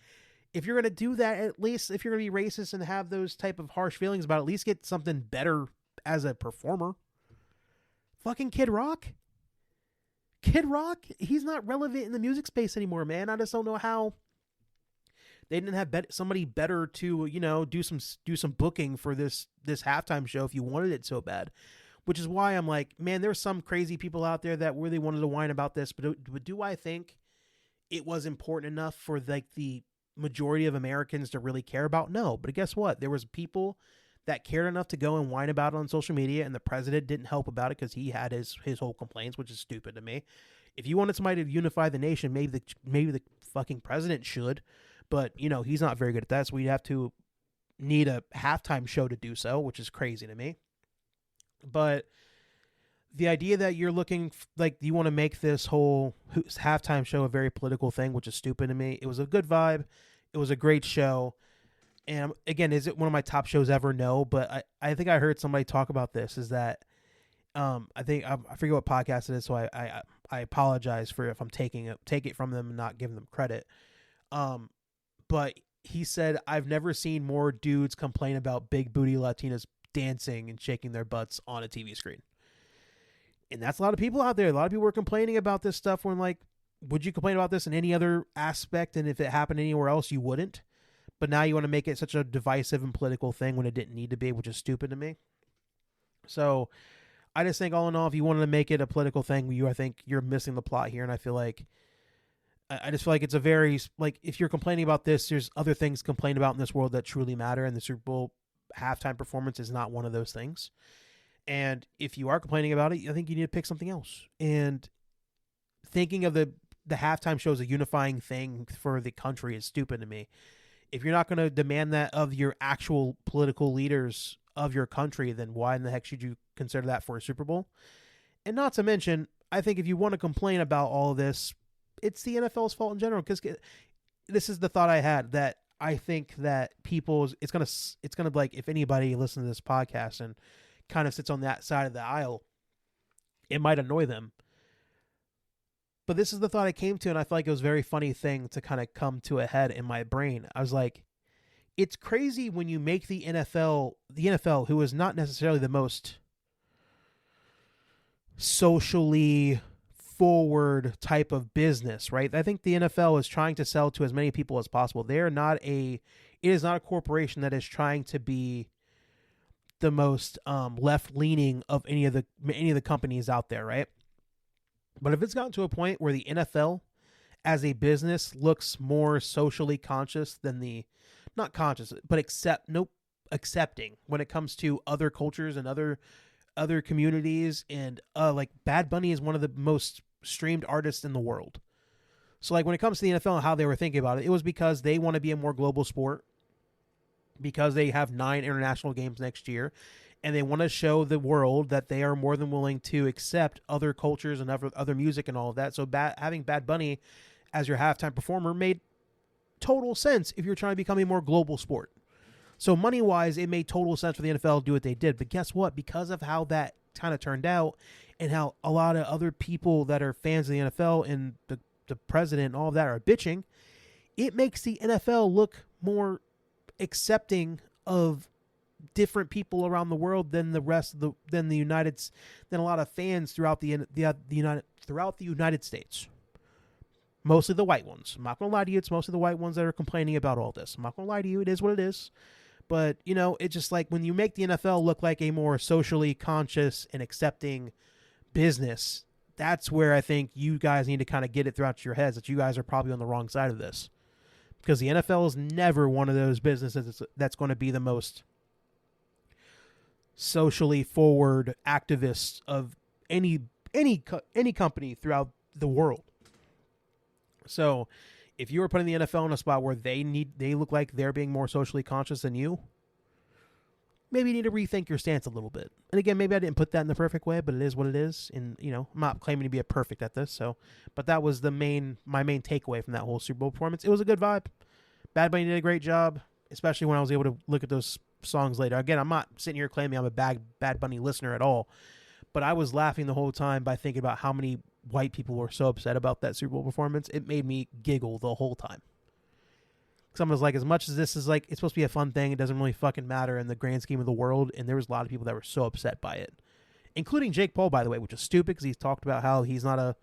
If you're going to do that, at least if you're going to be racist and have those type of harsh feelings about it, at least get something better as a performer. Fucking Kid Rock? Kid Rock? He's not relevant in the music space anymore, man. I just don't know how they didn't have somebody better to, do some booking for this halftime show if you wanted it so bad. Which is why I'm like, man, there's some crazy people out there that really wanted to whine about this, but do I think it was important enough for like the majority of Americans to really care about? No, but guess what? There was people that cared enough to go and whine about it on social media, and the president didn't help about it because he had his whole complaints, which is stupid to me. If you wanted somebody to unify the nation, maybe the fucking president should, but he's not very good at that, so we'd have to need a halftime show to do so, which is crazy to me. But the idea that you're looking like you want to make this whole halftime show a very political thing, which is stupid to me. It was a good vibe. It was a great show. And again, is it one of my top shows ever? No, but I think I heard somebody talk about this, is that I think I forget what podcast it is, so I apologize for if I'm take it from them and not giving them credit. But he said, I've never seen more dudes complain about big booty Latinas dancing and shaking their butts on a TV screen. And that's a lot of people out there. A lot of people were complaining about this stuff when, like, would you complain about this in any other aspect? And if it happened anywhere else, you wouldn't. But now you want to make it such a divisive and political thing when it didn't need to be, which is stupid to me. So I just think all in all, if you wanted to make it a political thing, I think you're missing the plot here. And I feel like, I just feel like it's a very, like, if you're complaining about this, there's other things to complain about in this world that truly matter. And the Super Bowl halftime performance is not one of those things. And if you are complaining about it, I think you need to pick something else. And thinking of the halftime show as a unifying thing for the country is stupid to me. If you're not going to demand that of your actual political leaders of your country, then why in the heck should you consider that for a Super Bowl? And not to mention, I think if you want to complain about all of this, it's the NFL's fault in general. Because this is the thought I had, that I think that it's gonna like, if anybody listens to this podcast and kind of sits on that side of the aisle, it might annoy them. But this is the thought I came to, and I feel like it was a very funny thing to kind of come to a head in my brain. I was like, it's crazy when you make the NFL, who is not necessarily the most socially forward type of business, right? I think the NFL is trying to sell to as many people as possible. It is not a corporation that is trying to be the most left leaning of any of the companies out there, right? But if it's gotten to a point where the NFL as a business looks more socially conscious than not conscious, but accepting when it comes to other cultures and other communities, and like Bad Bunny is one of the most streamed artists in the world. So like when it comes to the NFL and how they were thinking about it, it was because they want to be a more global sport, because they have 9 international games next year, and they want to show the world that they are more than willing to accept other cultures and other music and all of that. So having Bad Bunny as your halftime performer made total sense if you're trying to become a more global sport. So money-wise, it made total sense for the NFL to do what they did. But guess what? Because of how that kind of turned out and how a lot of other people that are fans of the NFL and the president and all of that are bitching, it makes the NFL look more accepting of different people around the world than the rest of than a lot of fans throughout the United States. Mostly the white ones. I'm not going to lie to you. It's mostly the white ones that are complaining about all this. I'm not going to lie to you. It is what it is. But, it's just like when you make the NFL look like a more socially conscious and accepting business, that's where I think you guys need to kind of get it throughout your heads that you guys are probably on the wrong side of this. Because the NFL is never one of those businesses that's going to be the most socially forward activists of any company throughout the world. So if you were putting the NFL in a spot where they look like they're being more socially conscious than you, maybe you need to rethink your stance a little bit. And again, maybe I didn't put that in the perfect way, but it is what it is. And, I'm not claiming to be a perfect at this. But that was my main takeaway from that whole Super Bowl performance. It was a good vibe. Bad Bunny did a great job, especially when I was able to look at those songs later. Again, I'm not sitting here claiming I'm a Bad Bunny listener at all, but I was laughing the whole time by thinking about how many white people were so upset about that Super Bowl performance. It made me giggle the whole time. Because I was like, as much as this is like, it's supposed to be a fun thing, it doesn't really fucking matter in the grand scheme of the world. And there was a lot of people that were so upset by it, including Jake Paul, by the way, which is stupid because he's talked about how he's not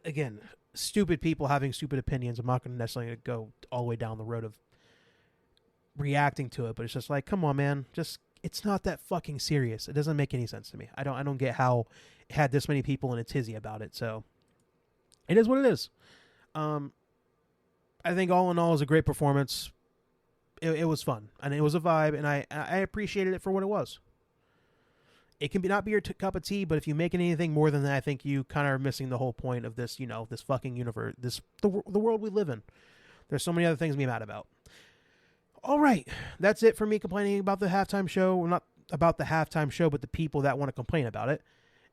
again, stupid people having stupid opinions. I'm not going to necessarily go all the way down the road of reacting to it, but it's just like, come on, man, it's not that fucking serious. It doesn't make any sense to me. I don't get how it had this many people in a tizzy about it. So it is what it is. I think all in all, it was a great performance. It was fun, and it was a vibe, and I appreciated it for what it was. It can not be your cup of tea, but if you make it anything more than that, I think you kind of are missing the whole point of this, this fucking universe, the world we live in. There's so many other things to be mad about. All right, that's it for me complaining about the halftime show. Well, not about the halftime show, but the people that want to complain about it.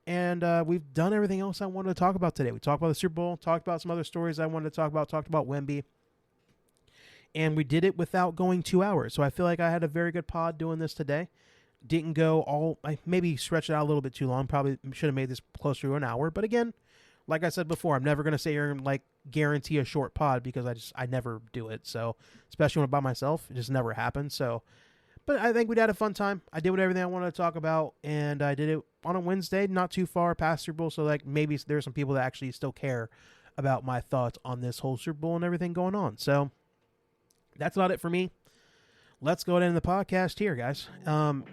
And we've done everything else I wanted to talk about today. We talked about the Super Bowl, talked about some other stories I wanted to talk about, talked about Wemby. And we did it without going 2 hours. So I feel like I had a very good pod doing this today. Didn't go I maybe stretched it out a little bit too long. Probably should have made this closer to an hour. But again, like I said before, I'm never going to sit here and guarantee a short pod because I never do it. So especially when I'm by myself, it just never happens. So, but I think we had a fun time. I did everything I wanted to talk about, and I did it on a Wednesday, not too far past Super Bowl. So maybe there's some people that actually still care about my thoughts on this whole Super Bowl and everything going on. So that's about it for me. Let's go ahead and end the podcast here, guys.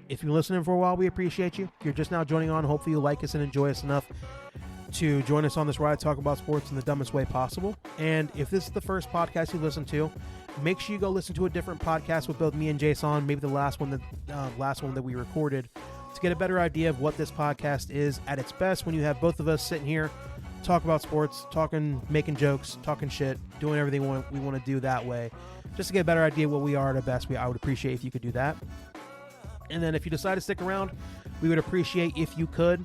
If you're listening for a while, we appreciate you. If you're just now joining on, hopefully you like us and enjoy us enough to join us on this ride, talk about sports in the dumbest way possible. And if this is the first podcast you listen to, make sure you go listen to a different podcast with both me and Jason, maybe the last one that we recorded, to get a better idea of what this podcast is at its best when you have both of us sitting here, talk about sports, making jokes, talking shit, doing everything we want to do that way. Just to get a better idea of what we are at our best, I would appreciate if you could do that. And then if you decide to stick around, we would appreciate if you could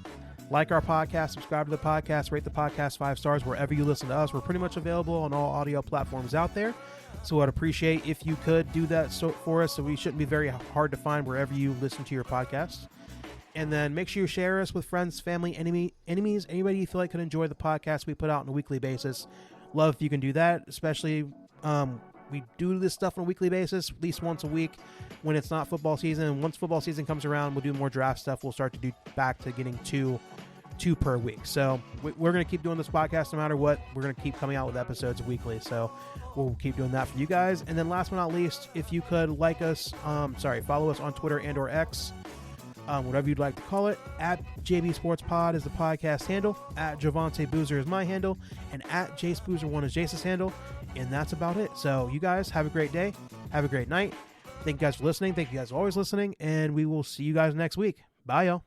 like our podcast, subscribe to the podcast, rate the podcast 5 stars wherever you listen to us. We're pretty much available on all audio platforms out there. So I'd appreciate if you could do that for us, so we shouldn't be very hard to find wherever you listen to your podcasts. And then make sure you share us with friends, family, enemies, anybody you feel like could enjoy the podcast we put out on a weekly basis. Love if you can do that, especially we do this stuff on a weekly basis, at least once a week when it's not football season. And once football season comes around, we'll do more draft stuff. We'll start to do back to getting two per week. So we're going to keep doing this podcast no matter what. We're going to keep coming out with episodes weekly. So we'll keep doing that for you guys. And then last but not least, if you could follow us on Twitter and or X, whatever you'd like to call it. At JB Sports Pod is the podcast handle. At Javante Boozer is my handle. And at Jace Boozer1 is Jace's handle. And that's about it. So you guys have a great day. Have a great night. Thank you guys for listening. Thank you guys for always listening. And we will see you guys next week. Bye, y'all.